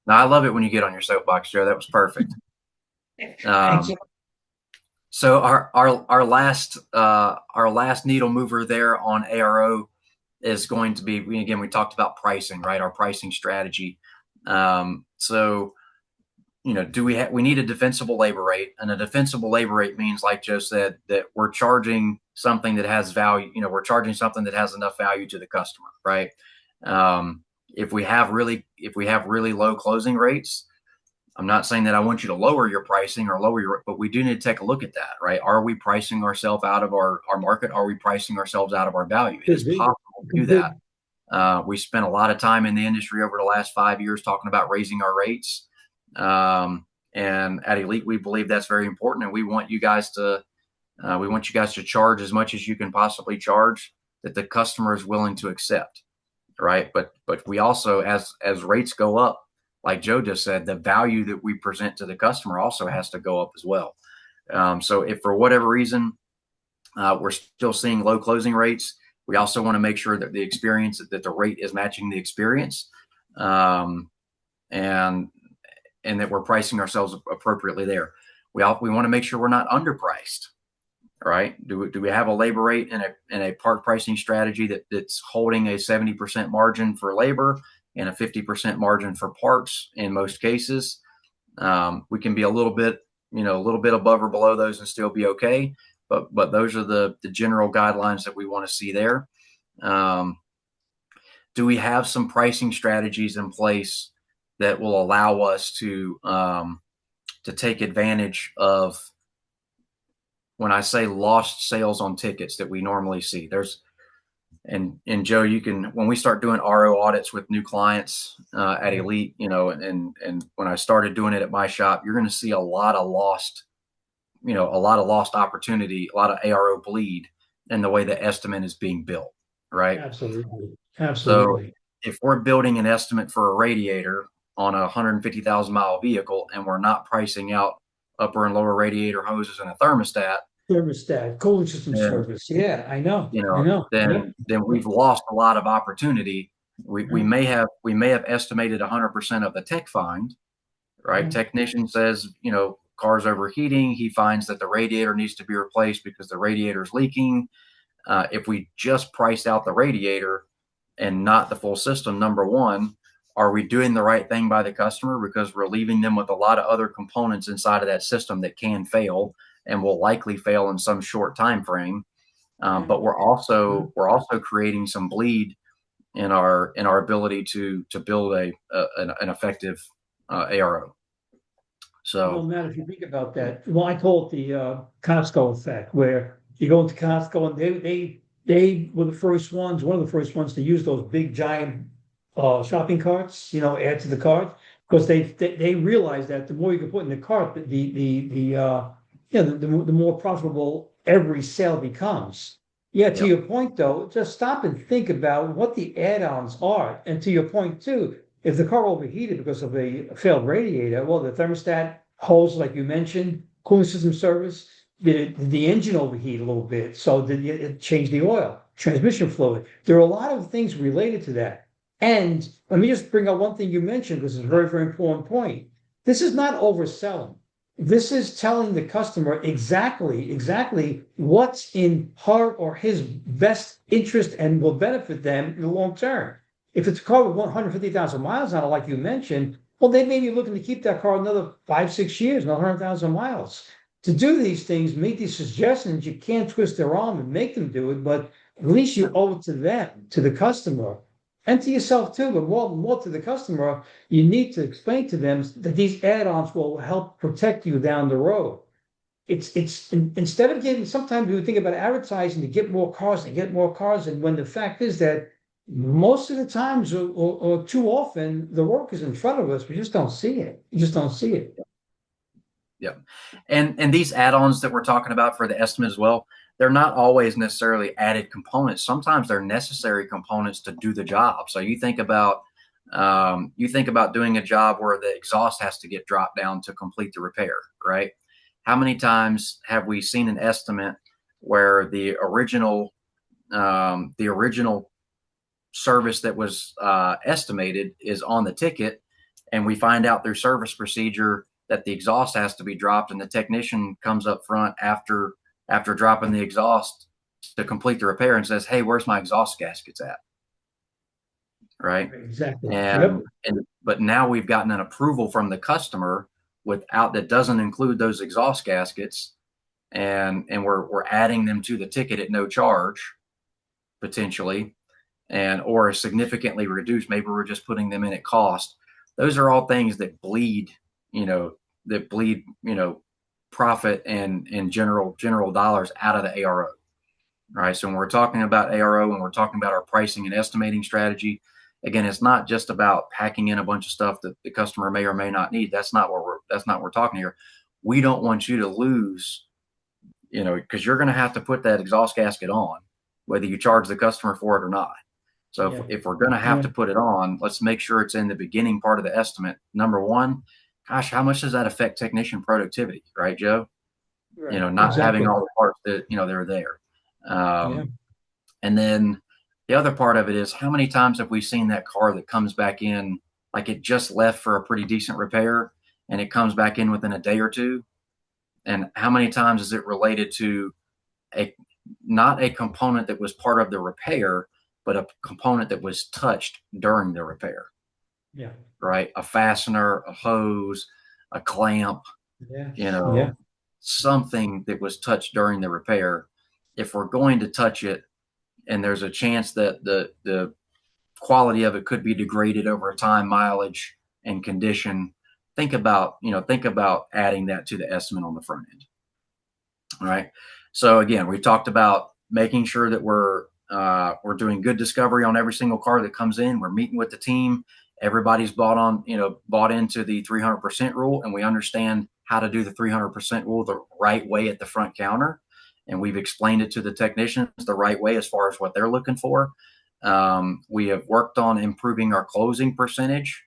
no, I love it when you get on your soapbox, Joe. That was perfect. Thanks. Um, so our last needle mover there on ARO is going to be, again, we talked about pricing, right? Our pricing strategy. So do we need a defensible labor rate? And a defensible labor rate means, like Joe said, that we're charging something that has value. We're charging something that has enough value to the customer, right? If we have really low closing rates, I'm not saying that I want you to lower your pricing or but we do need to take a look at that, right? Are we pricing ourselves out of our market? Are we pricing ourselves out of our value? It is Could be. possible to do Could that. be. We spent a lot of time in the industry over the last 5 years talking about raising our rates. And at Elite, we believe that's very important, and we want you guys to charge as much as you can possibly charge that the customer is willing to accept, right? But we also, as rates go up, like Joe just said, the value that we present to the customer also has to go up as well. So if for whatever reason we're still seeing low closing rates, we also want to make sure that the rate is matching the experience, and that we're pricing ourselves appropriately there. We want to make sure we're not underpriced, right? Do we have a labor rate and a part pricing strategy that's holding a 70% margin for labor and a 50% margin for parts in most cases? We can be a little bit above or below those and still be okay. But those are the general guidelines that we want to see there. Do we have some pricing strategies in place that will allow us to take advantage of, when I say lost sales on tickets that we normally see? And Joe, when we start doing RO audits with new clients at Yeah, Elite, and when I started doing it at my shop, you're going to see a lot of lost opportunity, a lot of ARO bleed in the way the estimate is being built, right? absolutely. So Absolutely. if we're building an estimate for a radiator on a 150,000 mile vehicle and we're not pricing out upper and lower radiator hoses and a thermostat, Thermostat, cooling system then service. Yeah, I know. I know. Yep. we've lost a lot of opportunity. We Yep. may have estimated 100% of the tech find, right? Yep. Technician says, car's overheating. He finds that the radiator needs to be replaced because the radiator is leaking. If we just priced out the radiator and not the full system, number one, are we doing the right thing by the customer? Because we're leaving them with a lot of other components inside of that system that can fail and will likely fail in some short time frame. But we're also creating some bleed in our ability to build an effective ARO. Well, So Matt, if you think about that, well, I call it the Costco effect, where you go into Costco and they were the first ones, one of the first ones to use those big giant shopping carts, add to the cart, because they realized that the more you can put in the cart, the more profitable every sale becomes. Yeah, to yep, your point though, just stop and think about what the add-ons are. And to your point too, if the car overheated because of a failed radiator, well, the thermostat hose, like you mentioned, cooling system service, did the engine overheat a little bit? So did it change the oil, transmission fluid? There are a lot of things related to that. And let me just bring up one thing you mentioned, because it's a very, very important point. This is not overselling. This is telling the customer exactly what's in her or his best interest and will benefit them in the long term. If it's a car with 150,000 miles on it, like you mentioned, well, they may be looking to keep that car another 5, 6 years, another 100,000 miles. To do these things, make these suggestions, you can't twist their arm and make them do it, but at least you owe it to them, to the customer, and to yourself too, but more to the customer. You need to explain to them that these add-ons will help protect you down the road. Instead of getting, sometimes we think about advertising to get more cars and get more cars, and when the fact is that most of the times or too often the work is in front of us, we just don't see it. You just don't see it. yeah. And these add-ons that we're talking about for the estimate as well, they're not always necessarily added components. Sometimes they're necessary components to do the job. So you think about doing a job where the exhaust has to get dropped down to complete the repair, right? how many times have we seen an estimate where the original service that was estimated is on the ticket, and we find out through service procedure that the exhaust has to be dropped, and the technician comes up front after dropping the exhaust to complete the repair and says, "Hey, where's my exhaust gaskets at?" Right? Exactly. Yep. And but now we've gotten an approval from the customer without that doesn't include those exhaust gaskets, and we're adding them to the ticket at no charge potentially, and or significantly reduced. Maybe we're just putting them in at cost. Those are all things that bleed, you know, profit and general dollars out of the ARO. Right. So when we're talking about ARO and we're talking about our pricing and estimating strategy, again, it's not just about packing in a bunch of stuff that the customer may or may not need. That's not what we're talking here. We don't want you to lose, because you're going to have to put that exhaust gasket on, whether you charge the customer for it or not. So Yeah. if we're going to have Yeah. to put it on, let's make sure it's in the beginning part of the estimate. Number one, gosh, how much does that affect technician productivity, right, Joe? Right. Not having Exactly. all the parts that, they're there. Yeah. And then the other part of it is how many times have we seen that car that comes back in, like it just left for a pretty decent repair and it comes back in within a day or two? And how many times is it related to a not a component that was part of the repair, but a component that was touched during the repair, Yeah. right? A fastener, a hose, a clamp, you Yes. Yeah. know, something that was touched during the repair. If we're going to touch it, and there's a chance that the quality of it could be degraded over time, mileage and condition, think about adding that to the estimate on the front end. All right. So again, we talked about making sure that we're doing good discovery on every single car that comes in. We're meeting with the team. Everybody's bought into the 300% rule, and we understand how to do the 300% rule the right way at the front counter. And we've explained it to the technicians the right way as far as what they're looking for. We have worked on improving our closing percentage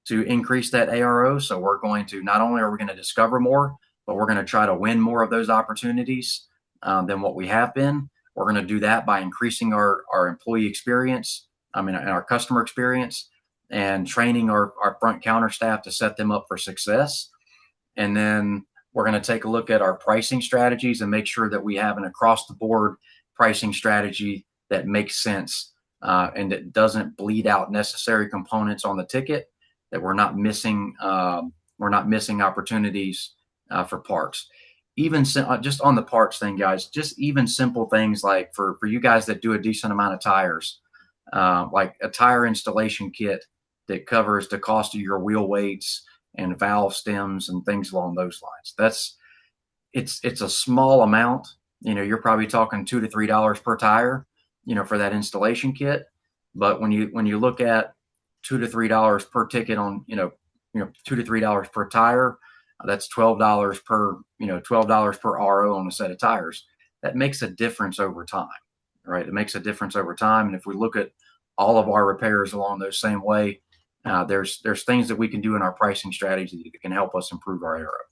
to increase that ARO. So we're going to not only are we going to discover more, but we're going to try to win more of those opportunities than what we have been. We're going to do that by increasing our employee experience, and our customer experience, and training our front counter staff to set them up for success. And then we're going to take a look at our pricing strategies and make sure that we have an across the board pricing strategy that makes sense and that doesn't bleed out necessary components on the ticket, that we're not missing opportunities for parts. Even just on the parts thing, guys, just even simple things like for you guys that do a decent amount of tires, like a tire installation kit that covers the cost of your wheel weights and valve stems and things along those lines. It's a small amount. You're probably talking $2 to $3 per tire, for that installation kit. But when you look at $2 to $3 per ticket on, $2 to $3 per tire, that's $12 per RO on a set of tires. That makes a difference over time, right? It makes a difference over time. And if we look at all of our repairs along those same way, there's things that we can do in our pricing strategy that can help us improve our ARO.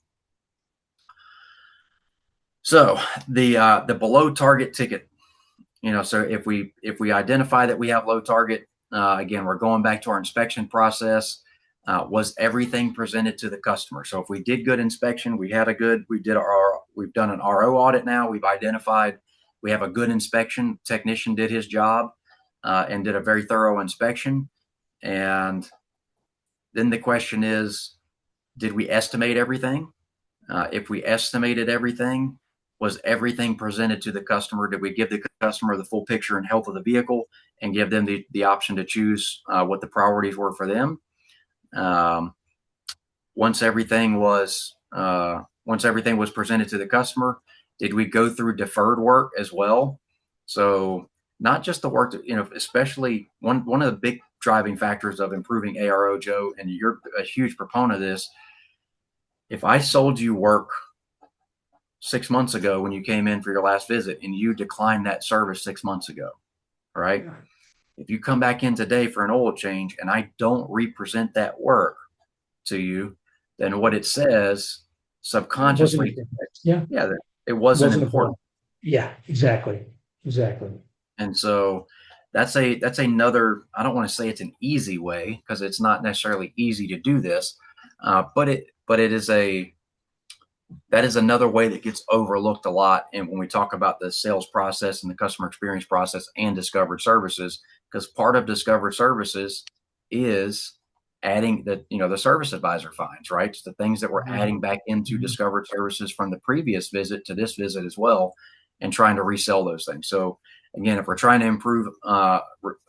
So the below target ticket, so if we identify that we have low target, again, we're going back to our inspection process. Was everything presented to the customer? So if we did good inspection, we've done an RO audit now. We've identified we have a good inspection. Technician did his job and did a very thorough inspection. And then the question is, did we estimate everything? If we estimated everything, was everything presented to the customer? Did we give the customer the full picture and health of the vehicle and give them the option to choose what the priorities were for them? Once everything was presented to the customer, did we go through deferred work as well? So not just the work that, especially one of the big driving factors of improving ARO, Joe, and you're a huge proponent of this. If I sold you work 6 months ago when you came in for your last visit and you declined that service 6 months ago, right? Yeah. If you come back in today for an oil change and I don't represent that work to you, then what it says Wasn't subconsciously, important. Yeah, yeah, that it wasn't wasn't important. important. Yeah, exactly. Exactly. And so that's another, I don't want to say it's an easy way because it's not necessarily easy to do this, but it is a that is another way that gets overlooked a lot. And when we talk about the sales process and the customer experience process and discovered services, because part of discovered services is adding the, the service advisor finds, right? It's the things that we're adding back into Mhm. discovered services from the previous visit to this visit as well, and trying to resell those things. So again, if we're trying to improve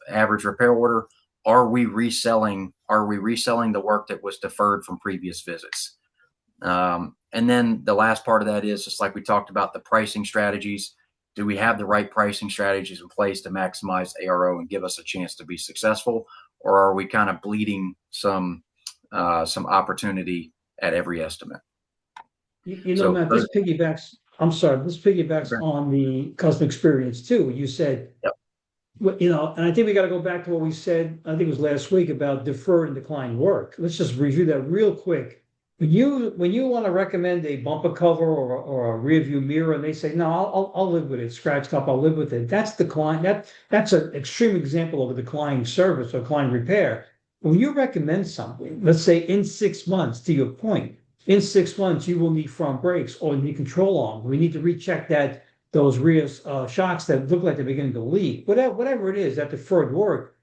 average repair order, are we reselling the work that was deferred from previous visits? And then the last part of that is just like we talked about the pricing strategies. Do we have the right pricing strategies in place to maximize ARO and give us a chance to be successful, or are we kind of bleeding some opportunity at every estimate? So Matt, those, I'm sorry, this piggybacks okay. on the customer experience too. You said, Yep. and I think we got to go back to what we said, I think it was last week about deferred and declined work. Let's just review that real quick. When you want to recommend a bumper cover or a rear view mirror, and they say, no, I'll live with it, scratch top, I'll live with it. That's decline. That's an extreme example of a declining service or declining repair. When you recommend something, let's say in 6 months, to your point, in 6 months you will need front brakes or you need control arm. We need to recheck those rear shocks that look like they're beginning to leak. Whatever it is, that deferred work,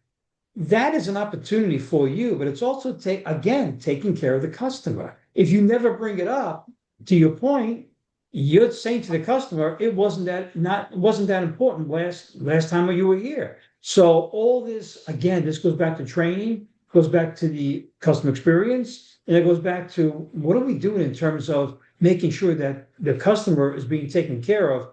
that is an opportunity for you, but it's also taking care of the customer. If you never bring it up, to your point, you're saying to the customer, it wasn't that important last time you were here. So all this, again, this goes back to training, goes back to the customer experience, and it goes back to what are we doing in terms of making sure that the customer is being taken care of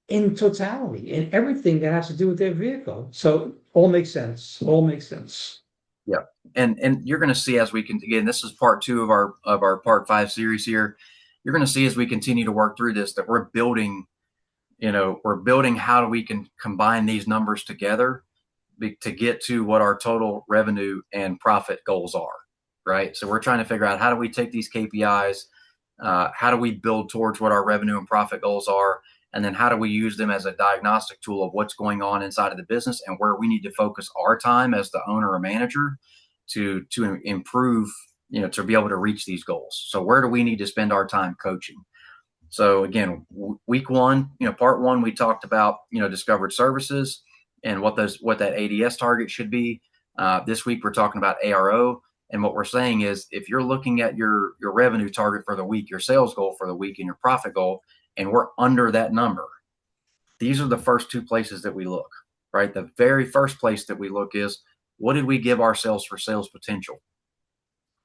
in totality, in everything that has to do with their vehicle. So all makes sense. All makes sense. Yeah. And you're going to see as we can, again, this is part two of our part five series here. You're going to see as we continue to work through this that we're building how do we can combine these numbers together to get to what our total revenue and profit goals are, right? So we're trying to figure out how do we take these KPIs, how do we build towards what our revenue and profit goals are, and then how do we use them as a diagnostic tool of what's going on inside of the business and where we need to focus our time as the owner or manager to improve, to be able to reach these goals. So where do we need to spend our time coaching? So again, week one, part one, we talked about, discovered services and what that ADS target should be. This week, we're talking about ARO. And what we're saying is if you're looking at your revenue target for the week, your sales goal for the week, and your profit goal, and we're under that number, these are the first two places that we look, right? The very first place that we look is what did we give ourselves for sales potential,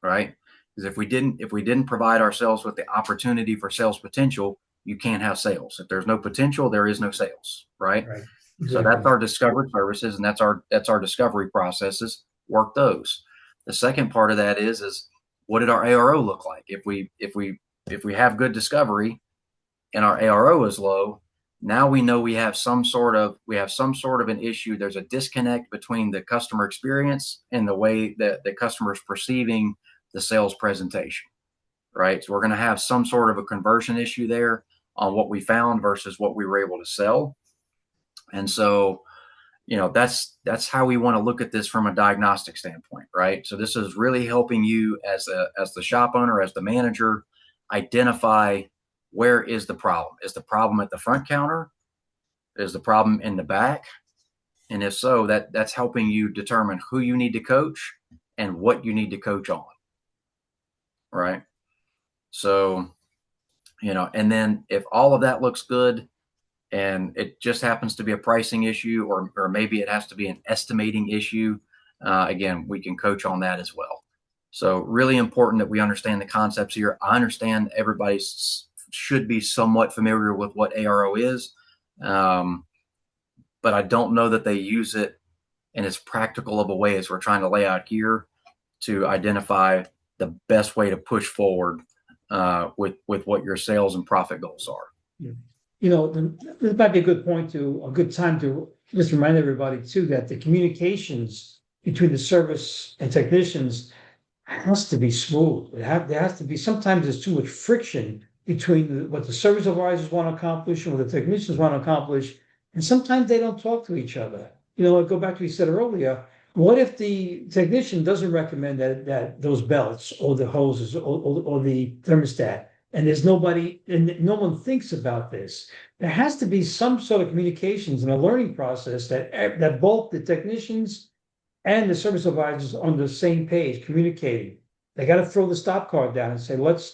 right? Because if we didn't provide ourselves with the opportunity for sales potential, you can't have sales. If there's no potential, there is no sales, right? Right. So that's Exactly. our discovered services, and that's our discovery processes. Work those. The second part of that is what did our ARO look like? If we have good discovery and our ARO is low, now we know we have some sort of an issue. There's a disconnect between the customer experience and the way that the customer is perceiving the sales presentation, right? So we're going to have some sort of a conversion issue there on what we found versus what we were able to sell. And so, that's how we want to look at this from a diagnostic standpoint, right? So this is really helping you as the shop owner, as the manager, identify where is the problem. Is the problem at the front counter? Is the problem in the back? And if so, that's helping you determine who you need to coach and what you need to coach on, right? So, and then if all of that looks good, and it just happens to be a pricing issue, or maybe it has to be an estimating issue, again, we can coach on that as well. So really important that we understand the concepts here. I understand everybody should be somewhat familiar with what ARO is, but I don't know that they use it in as practical of a way as we're trying to lay out here to identify the best way to push forward with what your sales and profit goals are. Yeah. This might be a good time to just remind everybody too that the communications between the service and technicians has to be smooth. There has to be, sometimes there's too much friction between what the service advisors want to accomplish and what the technicians want to accomplish. And sometimes they don't talk to each other. I go back to what you said earlier. What if the technician doesn't recommend that those belts or the hoses or the thermostat, and there's nobody, and no one thinks about this? There has to be some sort of communications and a learning process that both the technicians and the service advisors are on the same page, communicating. They got to throw the stop card down and say, let's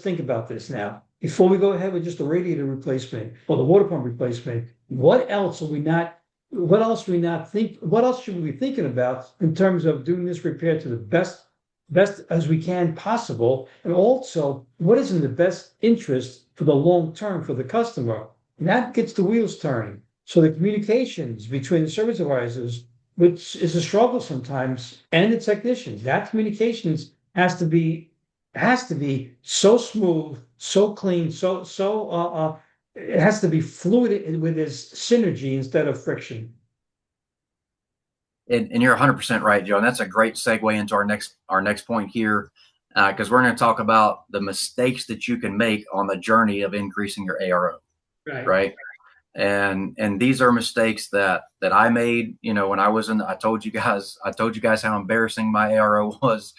think about this now. Before we go ahead with just the radiator replacement or the water pump replacement, what else are we not? What else are we not think? What else should we be thinking about in terms of doing this repair to the best as we can possible, and also what is in the best interest for the long term for the customer? And that gets the wheels turning. So the communications between the service advisors, which is a struggle sometimes, and the technicians. That communications has to be so smooth, so clean, it has to be fluid with this synergy instead of friction. And you're 100% right, Joe. And that's a great segue into our next point here, because we're going to talk about the mistakes that you can make on the journey of increasing your ARO, Right. right? And these are mistakes that I made. When I was in, I told you guys how embarrassing my ARO was,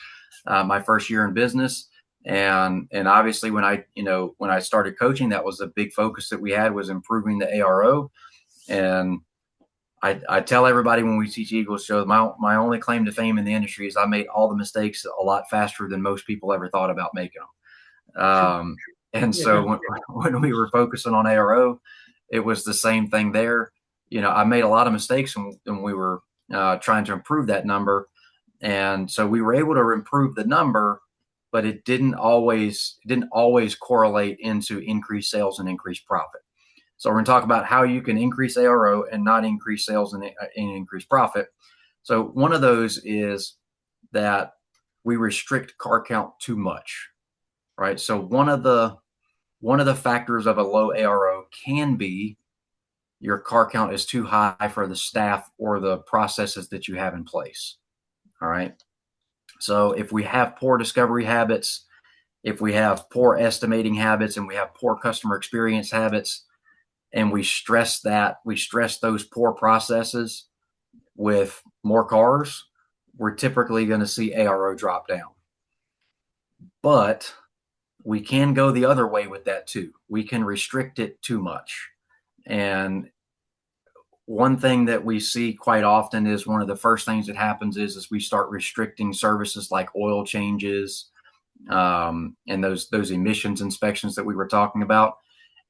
my first year in business. And obviously when I started coaching, that was a big focus that we had, was improving the ARO. And I tell everybody when we teach Eagles show, my only claim to fame in the industry is I made all the mistakes a lot faster than most people ever thought about making them. And Yeah. so when we were focusing on ARO, it was the same thing there. I made a lot of mistakes when we were trying to improve that number. And so we were able to improve the number, but it didn't always correlate into increased sales and increased profit. So we're going to talk about how you can increase ARO and not increase sales and increase profit. So one of those is that we restrict car count too much, right? So one of the factors of a low ARO can be your car count is too high for the staff or the processes that you have in place. All right. So if we have poor discovery habits, if we have poor estimating habits, and we have poor customer experience habits, and we stress those poor processes with more cars, we're typically going to see ARO drop down. But we can go the other way with that too. We can restrict it too much. And one thing that we see quite often is one of the first things that happens is we start restricting services like oil changes, and those emissions inspections that we were talking about.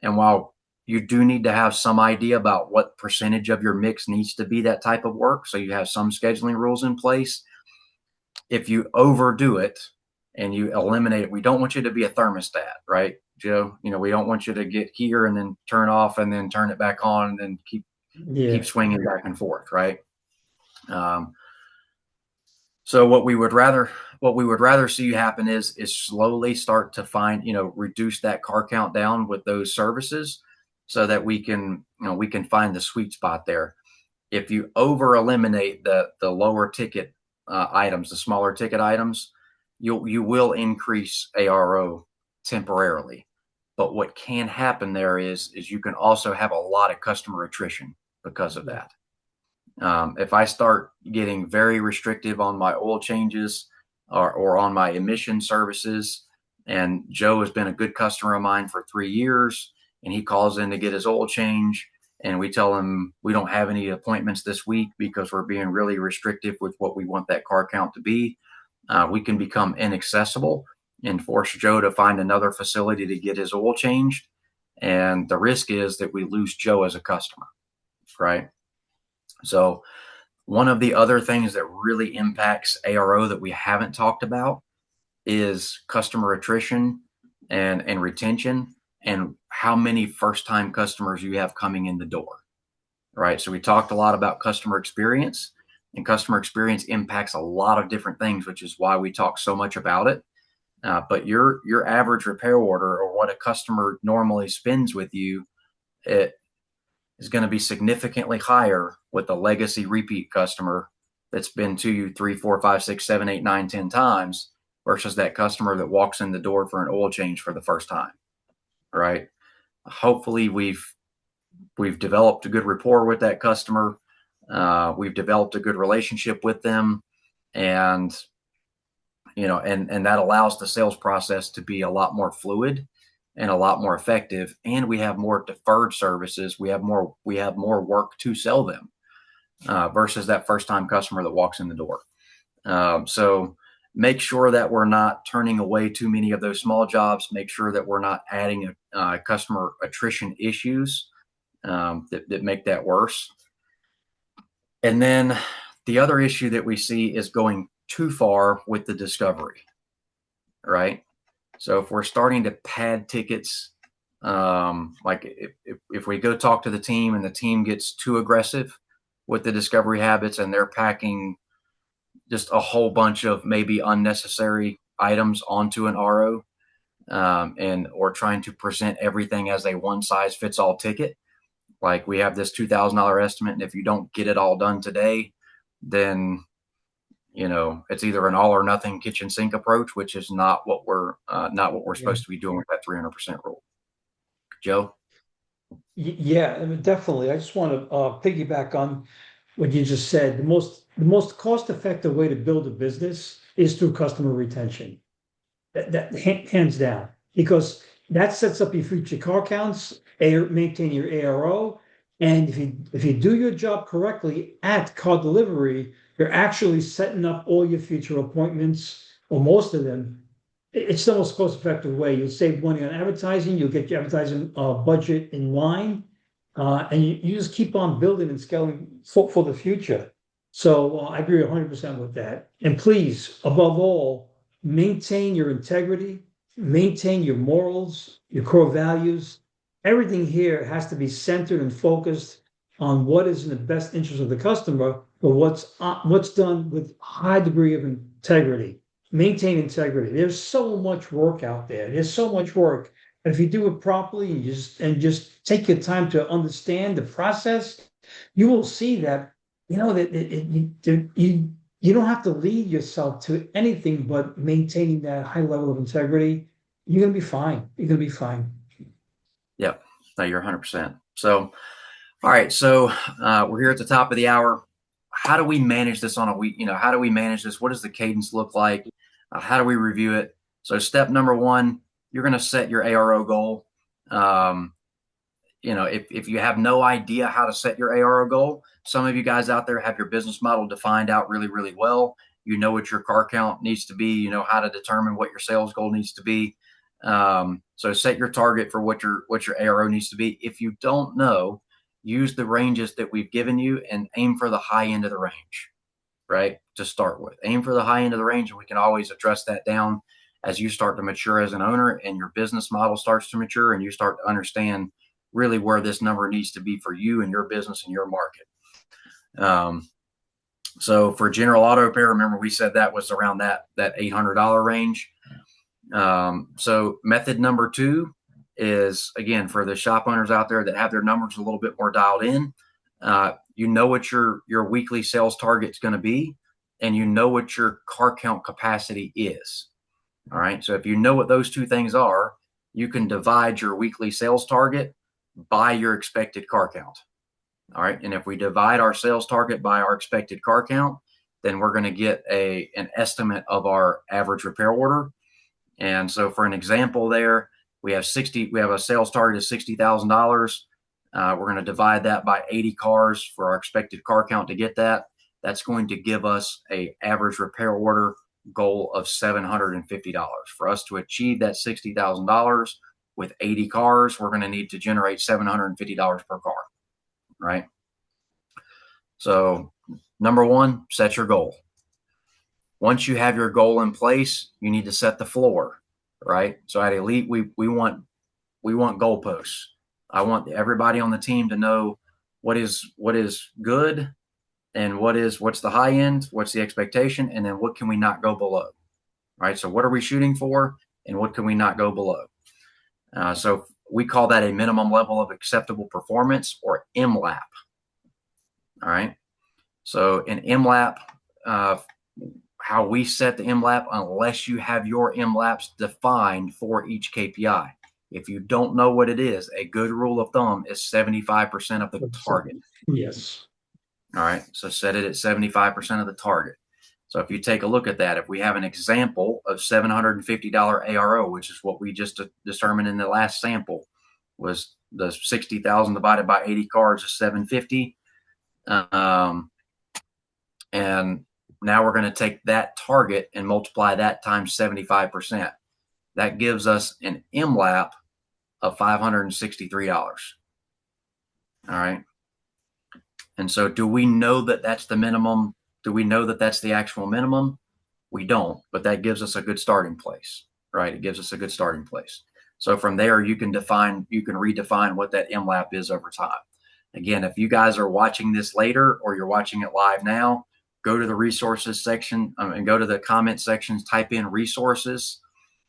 And while you do need to have some idea about what percentage of your mix needs to be that type of work, so you have some scheduling rules in place, if you overdo it and you eliminate it, we don't want you to be a thermostat, right, Joe? We don't want you to get here and then turn off and then turn it back on and then keep Yeah. swinging back and forth, right? Um, so what we would rather see happen is slowly start to reduce that car count down with those services, so that we can find the sweet spot there. If you over eliminate the lower ticket items, the smaller ticket items, you will increase ARO temporarily. But what can happen there is you can also have a lot of customer attrition because of that. If I start getting very restrictive on my oil changes or on my emission services, and Joe has been a good customer of mine for 3 years, and he calls in to get his oil change, and we tell him we don't have any appointments this week because we're being really restrictive with what we want that car count to be, we can become inaccessible and force Joe to find another facility to get his oil changed. And the risk is that we lose Joe as a customer, right? So one of the other things that really impacts ARO that we haven't talked about is customer attrition and retention, and how many first-time customers you have coming in the door, right? So we talked a lot about customer experience, and customer experience impacts a lot of different things, which is why we talk so much about it. But your average repair order, or what a customer normally spends with you, it is going to be significantly higher with a legacy repeat customer that's been to you 3, 4, 5, 6, 7, 8, 9, 10 times, versus that customer that walks in the door for an oil change for the first time. right? Hopefully we've developed a good rapport with that customer. We've developed a good relationship with them, and and that allows the sales process to be a lot more fluid and a lot more effective. And we have more deferred services. We have more work to sell them versus that first time customer that walks in the door. So make sure that we're not turning away too many of those small jobs. Make sure that we're not adding customer attrition issues that make that worse. And then the other issue that we see is going too far with the discovery, right? So if we're starting to pad tickets, like if we go talk to the team and the team gets too aggressive with the discovery habits and they're packing just a whole bunch of maybe unnecessary items onto an RO, and or trying to present everything as a one size fits all ticket. Like we have this $2,000 estimate, and if you don't get it all done today, then it's either an all or nothing kitchen sink approach, which is not what we're Yeah. supposed to be doing with that 300% rule. Joe? Yeah, I mean, definitely. I just want to piggyback on what you just said. The most cost-effective way to build a business is through customer retention. That hands down, because that sets up your future car counts, maintain your ARO, and if you do your job correctly at car delivery, you're actually setting up all your future appointments, or most of them. It's the most cost-effective way. You'll save money on advertising. You'll get your advertising budget in line, and you just keep on building and scaling for the future. So I agree 100% with that. And please, above all, maintain your integrity, maintain your morals, your core values. Everything here has to be centered and focused on what is in the best interest of the customer, but what's done with high degree of integrity. Maintain integrity. There's so much work out there. There's so much work. And if you do it properly and just take your time to understand the process, you will see that you don't have to lead yourself to anything but maintaining that high level of integrity. You're gonna be fine. You're gonna be fine. Yep. No, you're 100%. So, all right. So we're here at the top of the hour. How do we manage this on a week? How do we manage this? What does the cadence look like? How do we review it? So step number one, you're going to set your ARO goal. Um, if you have no idea how to set your ARO goal, some of you guys out there have your business model defined out really, really well. You know what your car count needs to be. You know how to determine what your sales goal needs to be. So set your target for what your ARO needs to be. If you don't know, use the ranges that we've given you and aim for the high end of the range, right? To start with, aim for the high end of the range, and we can always address that down as you start to mature as an owner and your business model starts to mature and you start to understand really where this number needs to be for you and your business and your market. So for general auto repair, remember we said that was around that $800 range. So method number two is, again, for the shop owners out there that have their numbers a little bit more dialed in. You know what your weekly sales target is going to be, and you know what your car count capacity is. All right. So if you know what those two things are, you can divide your weekly sales target by your expected car count. All right. And if we divide our sales target by our expected car count, then we're going to get an estimate of our average repair order. And so for an example there, we have a sales target of $60,000. We're going to divide that by 80 cars for our expected car count to get that. That's going to give us a average repair order goal of $750. For us to achieve that $60,000 with 80 cars, we're going to need to generate $750 per car, right? So number one, set your goal. Once you have your goal in place, you need to set the floor, right? So at Elite, we want goalposts. I want everybody on the team to know what is good and what's the high end, what's the expectation, and then what can we not go below, right? So what are we shooting for, and what can we not go below? So we call that a minimum level of acceptable performance, or MLAP. All right. So in MLAP, how we set the MLAP, unless you have your MLAPs defined for each KPI. If you don't know what it is, a good rule of thumb is 75% of the target. Yes. All right. So set it at 75% of the target. So if you take a look at that, if we have an example of $750 ARO, which is what we just determined in the last sample, was the 60,000 divided by 80 cards is 750. And now we're going to take that target and multiply that times 75%. That gives us an MLAP of $563. All right. And so do we know that that's the minimum? Do we know that that's the actual minimum? We don't, but that gives us a good starting place, right? It gives us a good starting place. So from there, you can redefine what that MLAP is over time. Again, if you guys are watching this later or you're watching it live now, go to the resources section and go to the comment sections, type in resources.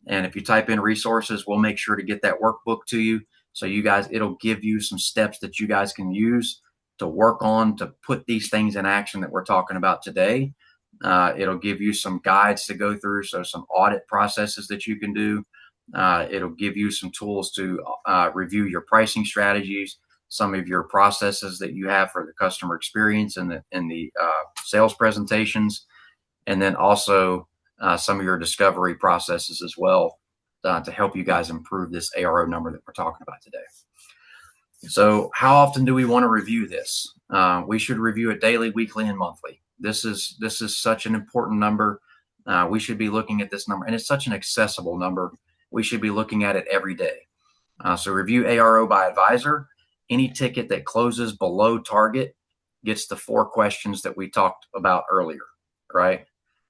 And if you type in resources, we'll make sure to get that workbook to you. So you guys, it'll give you some steps that you guys can use to work on to put these things in action that we're talking about today. It'll give you some guides to go through, so some audit processes that you can do. It'll give you some tools to review your pricing strategies, some of your processes that you have for the customer experience and the sales presentations, and then also some of your discovery processes as well to help you guys improve this ARO number that we're talking about today. So how often do we want to review this? We should review it daily, weekly, and monthly. This is such an important number. We should be looking at this number, and it's such an accessible number. We should be looking at it every day. So review ARO by advisor. Any ticket that closes below target gets the 4 questions that we talked about earlier, right?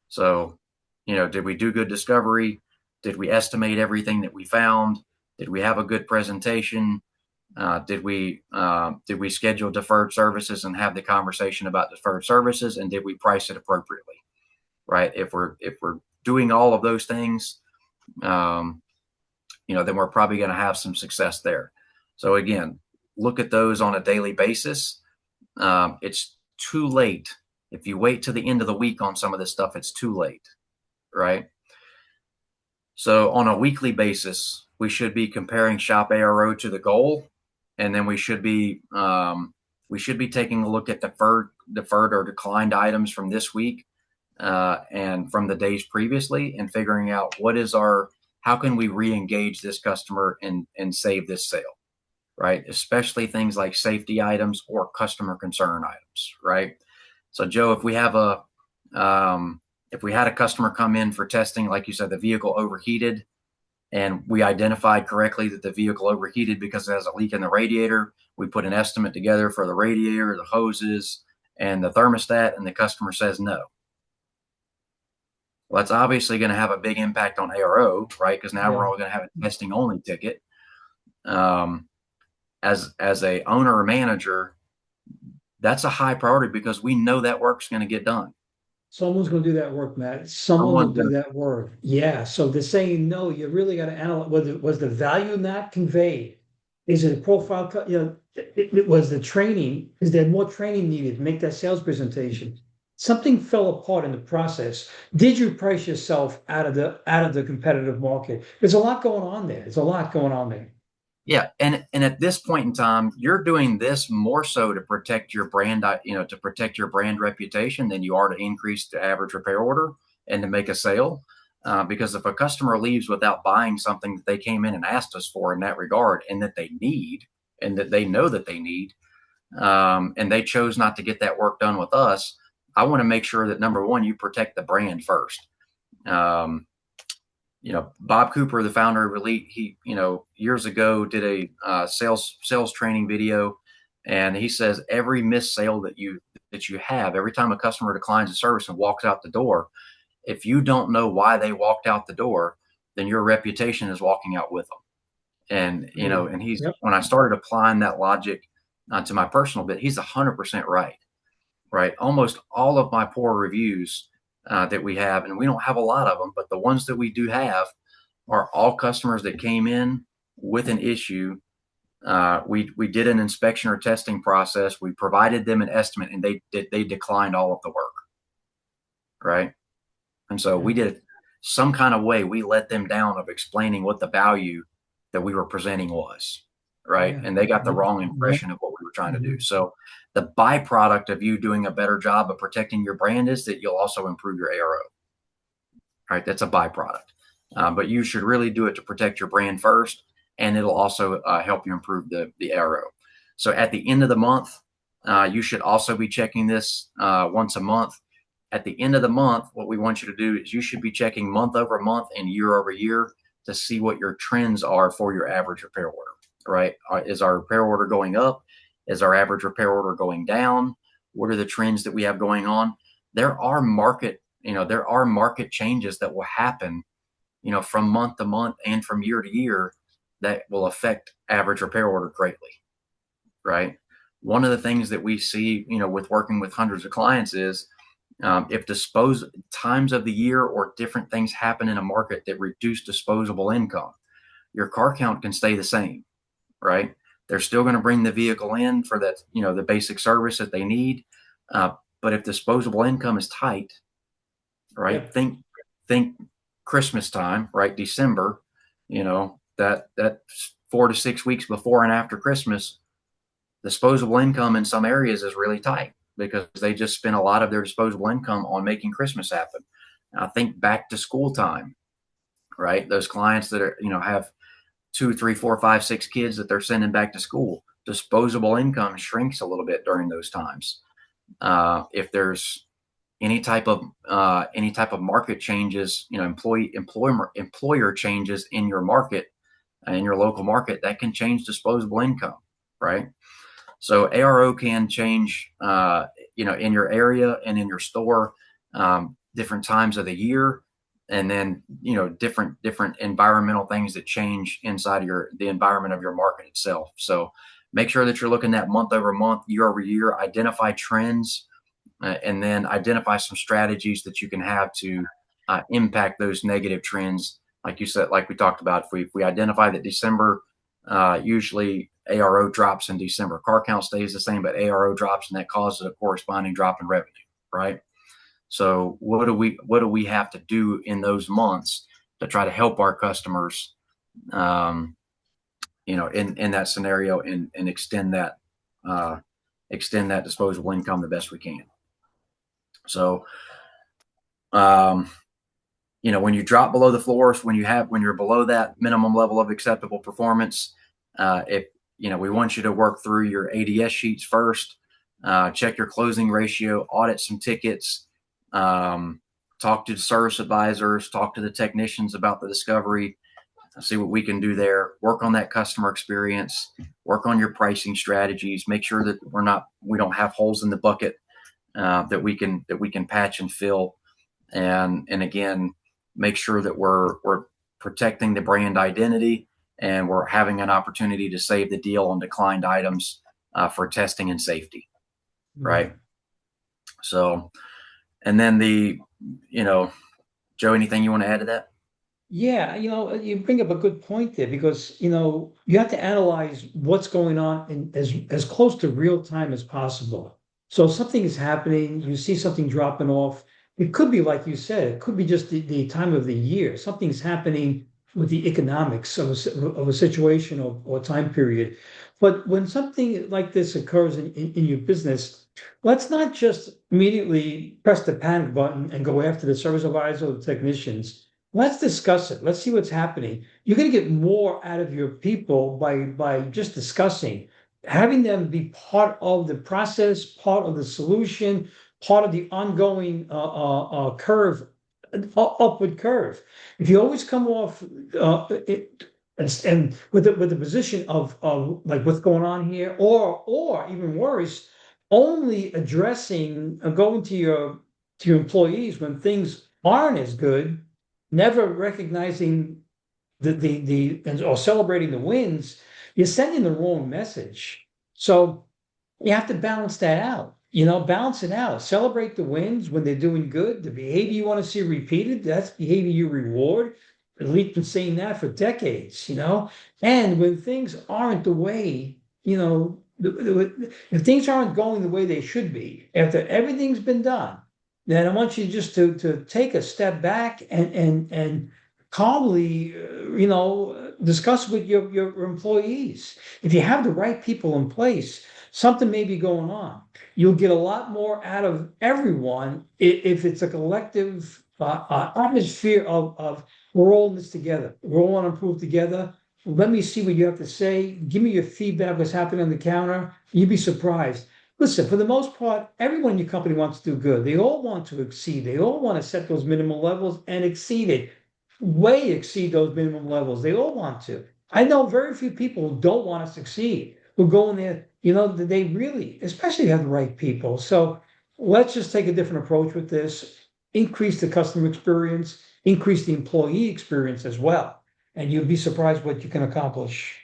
So, did we do good discovery? Did we estimate everything that we found? Did we have a good presentation? Did we schedule deferred services and have the conversation about deferred services? And did we price it appropriately? Right. If we're doing all of those things, then we're probably going to have some success there. So again, look at those on a daily basis. It's too late. If you wait to the end of the week on some of this stuff, it's too late. Right. So on a weekly basis, we should be comparing shop ARO to the goal. And then we should be taking a look at deferred or declined items from this week and from the days previously, and figuring out how can we re-engage this customer and save this sale, right? Especially things like safety items or customer concern items, right? So Joe, if we had a customer come in for testing, like you said, the vehicle overheated, and we identified correctly that the vehicle overheated because it has a leak in the radiator. We put an estimate together for the radiator, the hoses, and the thermostat, and the customer says no. Well, that's obviously going to have a big impact on ARO, right? Because now we're all going to have a testing only ticket. As a owner or manager, that's a high priority because we know that work's going to get done. Someone's going to do that work, Matt. Someone will do that work. Yeah. So the saying no, you really got to analyze. Was the value not conveyed? Is it a profile? It was the training. Is there more training needed to make that sales presentation? Something fell apart in the process. Did you price yourself out of the competitive market? There's a lot going on there. There's a lot going on there. Yeah, and at this point in time, you're doing this more so to protect your brand, to protect your brand reputation than you are to increase the average repair order and to make a sale. Because if a customer leaves without buying something that they came in and asked us for in that regard, and that they need, and that they know that they need, and they chose not to get that work done with us, I want to make sure that number one, you protect the brand first. Bob Cooper, the founder of Elite, he, years ago did a sales training video, and he says every missed sale that you have, every time a customer declines a service and walks out the door, if you don't know why they walked out the door, then your reputation is walking out with them. And when I started applying that logic to my personal bit, he's 100% right. Right, almost all of my poor reviews that we have, and we don't have a lot of them, but the ones that we do have are all customers that came in with an issue. We did an inspection or testing process. We provided them an estimate, and they declined all of the work. Right, and so we did some kind of way. We let them down of explaining what the value that we were presenting was, right? Yeah. And they got the Yeah. wrong Yeah. impression of what we were trying to do. Mhm. So the byproduct of you doing a better job of protecting your brand is that you'll also improve your ARO, right? That's a byproduct. But you should really do it to protect your brand first, and it'll also help you improve the ARO. So at the end of the month, you should also be checking this once a month. At the end of the month, what we want you to do is you should be checking month over month and year over year to see what your trends are for your average repair order, right? Is our repair order going up? Is our average repair order going down? What are the trends that we have going on? There are market changes that will happen, from month to month and from year to year that will affect average repair order greatly, right? One of the things that we see, with working with hundreds of clients is if times of the year or different things happen in a market that reduce disposable income, your car count can stay the same, right? They're still going to bring the vehicle in for that, the basic service that they need. But if disposable income is tight, right? Yep. Think Christmas time, right? December, that 4 to 6 weeks before and after Christmas, disposable income in some areas is really tight because they just spend a lot of their disposable income on making Christmas happen. I think back to school time, right? Those clients that are, have two, three, four, five, six kids that they're sending back to school, disposable income shrinks a little bit during those times. If there's any type of market changes, employer changes in your market, in your local market, that can change disposable income, right? So ARO can change, in your area and in your store, different times of the year, and then different environmental things that change inside of the environment of your market itself. So make sure that you're looking at month over month, year over year, identify trends, and then identify some strategies that you can have to impact those negative trends. Like you said, like we talked about, if we identify that December, usually ARO drops in December, car count stays the same, but ARO drops, and that causes a corresponding drop in revenue, right? So what do we have to do in those months to try to help our customers, in that scenario, and extend that disposable income the best we can. So, um, when you drop below the floors, when you're below that minimum level of acceptable performance, if we want you to work through your ADS sheets first, check your closing ratio, audit some tickets, talk to service advisors, talk to the technicians about the discovery, see what we can do there, work on that customer experience, work on your pricing strategies, make sure that we don't have holes in the bucket, that we can patch and fill, and again, make sure that we're protecting the brand identity, and we're having an opportunity to save the deal on declined items, for testing and safety, Right. right? So, and then Joe, anything you want to add to that? Yeah, you bring up a good point there because, you have to analyze what's going on in as close to real time as possible. So if something is happening, you see something dropping off. It could be like you said, it could be just the time of the year. Something's happening with the economics of a situation or time period. But when something like this occurs in your business, let's not just immediately press the panic button and go after the service advisor or the technicians. Let's discuss it. Let's see what's happening. You're going to get more out of your people by just discussing, having them be part of the process, part of the solution, part of the ongoing upward curve. If you always come off and with the position of like what's going on here, or even worse, only addressing going to your employees when things aren't as good, never recognizing or celebrating the wins, you're sending the wrong message. So you have to balance that out. Balance it out. Celebrate the wins when they're doing good. The behavior you want to see repeated, that's behavior you reward. At least been saying that for decades. And when things aren't the way, if things aren't going the way they should be, after everything's been done, then I want you just to take a step back and calmly, discuss with your employees. If you have the right people in place, something may be going on. You'll get a lot more out of everyone if it's a collective atmosphere of we're all in this together. We're all want to improve together. Let me see what you have to say. Give me your feedback, what's happening on the counter. You'd be surprised. Listen, for the most part, everyone in your company wants to do good. They all want to exceed. They all want to set those minimum levels and exceed it, way exceed those minimum levels. They all want to. I know very few people who don't want to succeed, who go in there, they really, especially have the right people. So let's just take a different approach with this, increase the customer experience, increase the employee experience as well. And you'd be surprised what you can accomplish.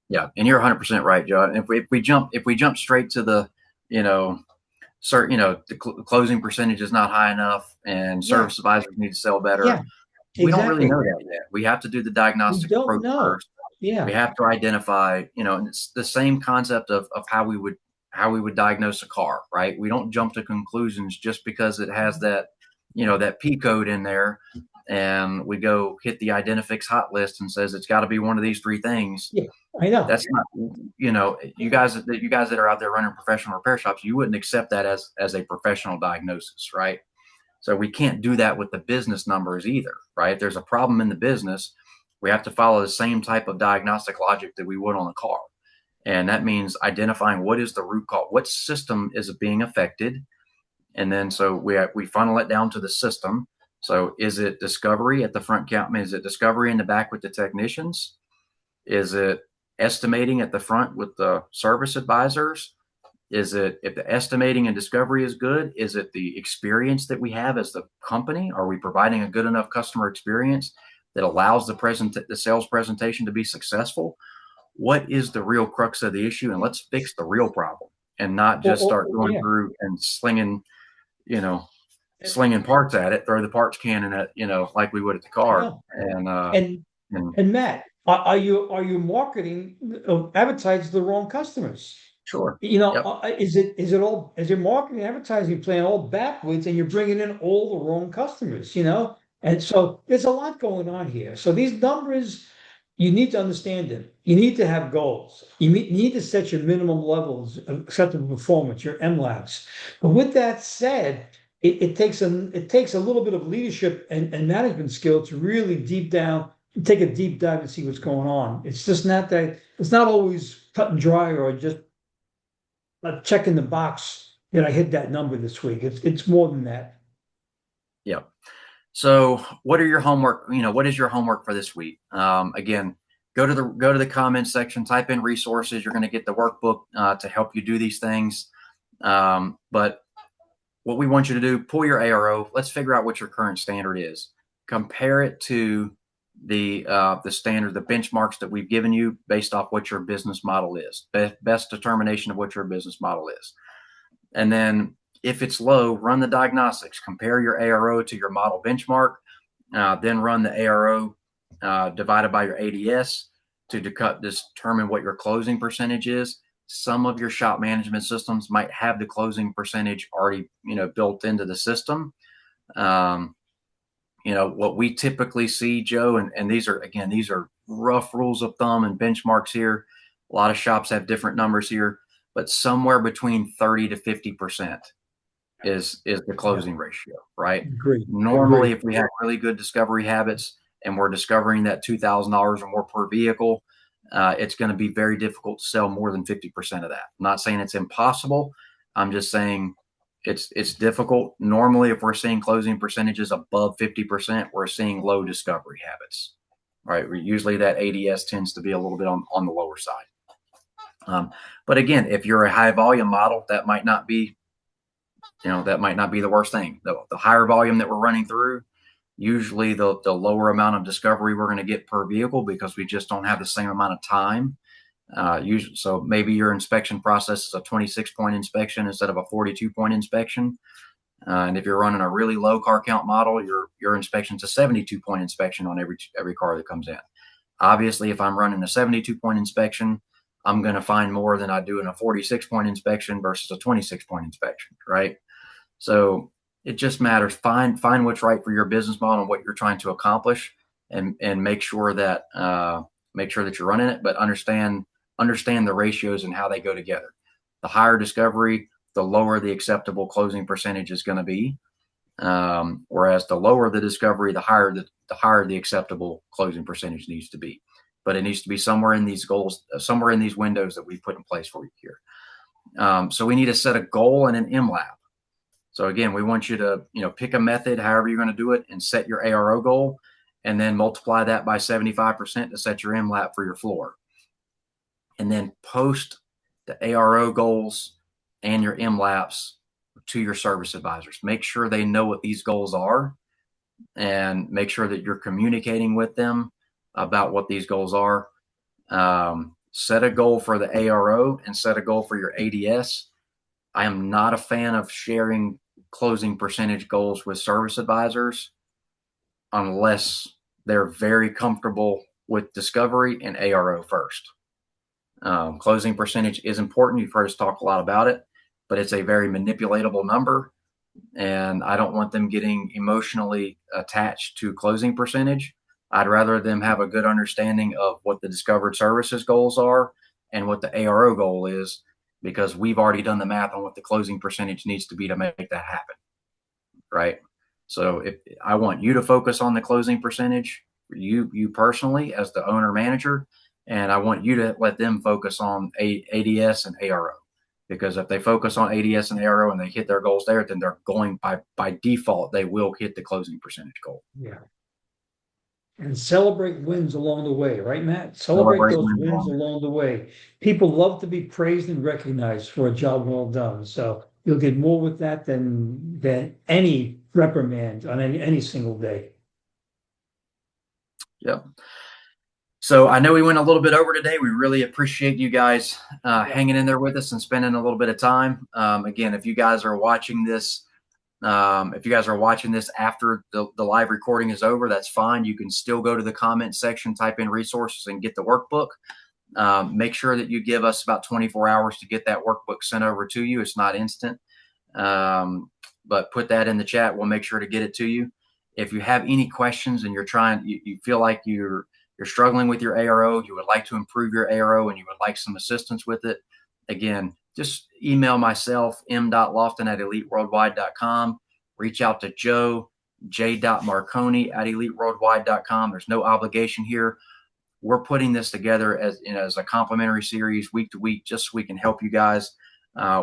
Yeah, and you're 100% right, Joe. And if we jump straight to the, you know, the closing percentage is not high enough, and Yeah, service advisors need to sell yeah, better. We don't really exactly. know that yet. We have to do the We diagnostic don't approach know. first. We Yeah, have to identify, and it's the same concept of how we would diagnose a car, right? We don't jump to conclusions just because it has that P code in there, and we go hit the Identifix hot list and says it's got to be one of these three things. yeah, I know. That's not, you guys that are out there running professional repair shops, you wouldn't accept that as a professional diagnosis, right? So we can't do that with the business numbers either, right? If there's a problem in the business, we have to follow the same type of diagnostic logic that we would on a car. And that means identifying what is the root cause, what system is being affected. And then so we funnel it down to the system. So is it discovery at the front count? Is it discovery in the back with the technicians? Is it estimating at the front with the service advisors? Is it, if the estimating and discovery is good, is it the experience that we have as the company? Are we providing a good enough customer experience that allows the sales presentation to be successful? What is the real crux of the issue? And let's fix the real problem and not just start going Yeah, through and you know, slinging parts at it, throw the parts can in it, like we would at the I car. know. And And and Matt, are you marketing advertising to the wrong customers? sure. Yep. Is your marketing advertising plan all backwards and you're bringing in all the wrong customers, And so there's a lot going on here. So these numbers, you need to understand them. You need to have goals. You need to set your minimum levels of acceptable performance, your MLABs. But with that said, it takes a little bit of leadership and management skill to really take a deep dive and see what's going on. It's just not that it's not always cut and dry or just checking the box that I hit that number this week. It's more than that. Yep. So, what is your homework for this week? Again, go to the comments section, type in resources. You're going to get the workbook to help you do these things. But what we want you to do, pull your ARO. Let's figure out what your current standard is. Compare it to the standard, the benchmarks that we've given you based off what your business model is. Best determination of what your business model is. And then if it's low, run the diagnostics. Compare your ARO to your model benchmark. Then run the ARO divided by your ADS to determine what your closing percentage is. Some of your shop management systems might have the closing percentage already, built into the system. What we typically see, Joe, and these are rough rules of thumb and benchmarks here. A lot of shops have different numbers here, but somewhere between 30 to 50% is the Yeah, closing ratio, right? agree. Normally, Agree. if we have really good discovery habits and we're discovering that $2,000 or more per vehicle, it's going to be very difficult to sell more than 50% of that. I'm not saying it's impossible. I'm just saying it's difficult. Normally, if we're seeing closing percentages above 50%, we're seeing low discovery habits, right? Usually that ADS tends to be a little bit on the lower side. But again, if you're a high volume model, that might not be the worst thing. The higher volume that we're running through, usually the lower amount of discovery we're going to get per vehicle because we just don't have the same amount of time. Usually, so maybe your inspection process is a 26-point inspection instead of a 42-point inspection. And if you're running a really low car count model, your inspection's a 72-point inspection on every car that comes in. Obviously, if I'm running a 72-point inspection, I'm going to find more than I do in a 46-point inspection versus a 26-point inspection, right? So it just matters. Find what's right for your business model and what you're trying to accomplish, and make sure that make sure that you're running it, but understand the ratios and how they go together. The higher discovery, the lower the acceptable closing percentage is going to be. Whereas the lower the discovery, the higher the acceptable closing percentage needs to be. But it needs to be somewhere in these goals, somewhere in these windows that we put in place for you here. So we need to set a goal and an MLAP. So again, we want you to pick a method, however you're going to do it, and set your ARO goal, and then multiply that by 75% to set your MLAP for your floor. And then post the ARO goals and your MLAPs to your service advisors. Make sure they know what these goals are, and make sure that you're communicating with them about what these goals are. Set a goal for the ARO and set a goal for your ADS. I am not a fan of sharing closing percentage goals with service advisors unless they're very comfortable with discovery and ARO first. Closing percentage is important. You've heard us talk a lot about it, but it's a very manipulatable number, and I don't want them getting emotionally attached to closing percentage. I'd rather them have a good understanding of what the discovered services goals are and what the ARO goal is, because we've already done the math on what the closing percentage needs to be to make that happen, right? So if I want you to focus on the closing percentage, you personally as the owner manager, and I want you to let them focus on ADS and ARO. Because if they focus on ADS and ARO and they hit their goals there, then they're going by default, they will hit the closing percentage goal. Yeah. And celebrate wins along the way, right, Matt? Celebrate Celebrate those wins wins along. along the way. People love to be praised and recognized for a job well done. So you'll get more with that than any reprimand on any single day. Yep. So I know we went a little bit over today. We really appreciate you guys Yeah. hanging in there with us and spending a little bit of time. Again, if you guys are watching this, after the live recording is over, that's fine. You can still go to the comment section, type in resources, and get the workbook. Make sure that you give us about 24 hours to get that workbook sent over to you. It's not instant, but put that in the chat. We'll make sure to get it to you. If you have any questions and you feel like you're struggling with your ARO, you would like to improve your ARO, and you would like some assistance with it, again, just email myself, m.lofton@eliteworldwide.com. Reach out to Joe, j.marconi@eliteworldwide.com. There's no obligation here. We're putting this together as a complimentary series week to week, just so we can help you guys.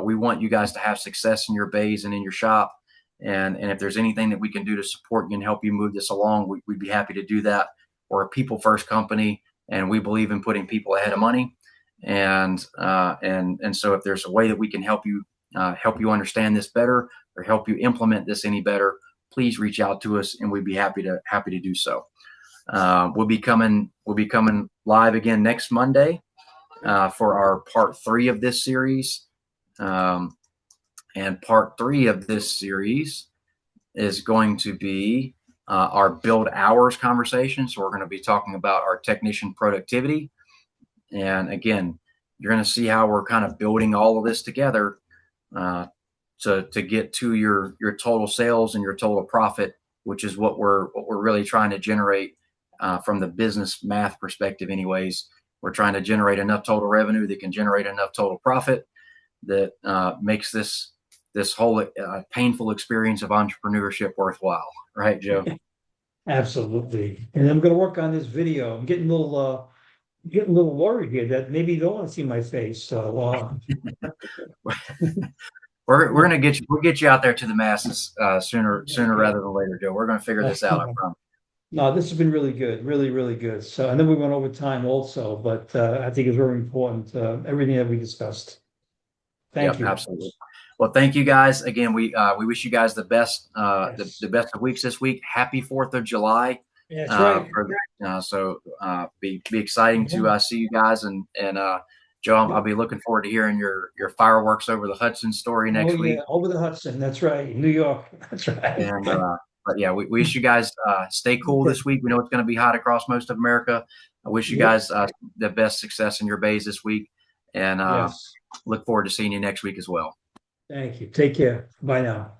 We want you guys to have success in your bays and in your shop. And if there's anything that we can do to support you and help you move this along, we'd be happy to do that. We're a people first company, and we believe in putting people ahead of money. And so if there's a way that we can help you understand this better, or help you implement this any better, please reach out to us, and we'd be happy to do so. We'll be coming live again next Monday for our part 3 of this series. And part 3 of this series is going to be our build hours conversation. So we're going to be talking about our technician productivity. And again, you're going to see how we're kind of building all of this together to get to your total sales and your total profit, which is what we're really trying to generate from the business math perspective. Anyways, we're trying to generate enough total revenue that can generate enough total profit that makes this whole painful experience of entrepreneurship worthwhile. Right, Joe? Absolutely. And I'm going to work on this video. I'm getting a little worried here that maybe you don't want to see my face. So we're gonna get you out there to the masses sooner rather than later, Joe. We're gonna figure this out, I promise. No, this has been really good, really, really good. So, and then we went over time also, but I think it's very important, everything that we discussed. Thank Yep, you. absolutely. Well, thank you guys again. We wish you guys the best, Yes. the best of weeks this week. Happy 4th of July. That's right. Be exciting to see you guys, and Joe, I'll be looking forward to hearing your fireworks over the Hudson story Oh next yeah, week. over the Hudson. That's right. New York. That's right. And but yeah, we wish you guys stay cool Okay. this week. We know it's going to be hot across most of America. I wish you Yep. guys the best success in your bays this week, and Yes. look forward to seeing you next week as well. Thank you. Take care. Bye now.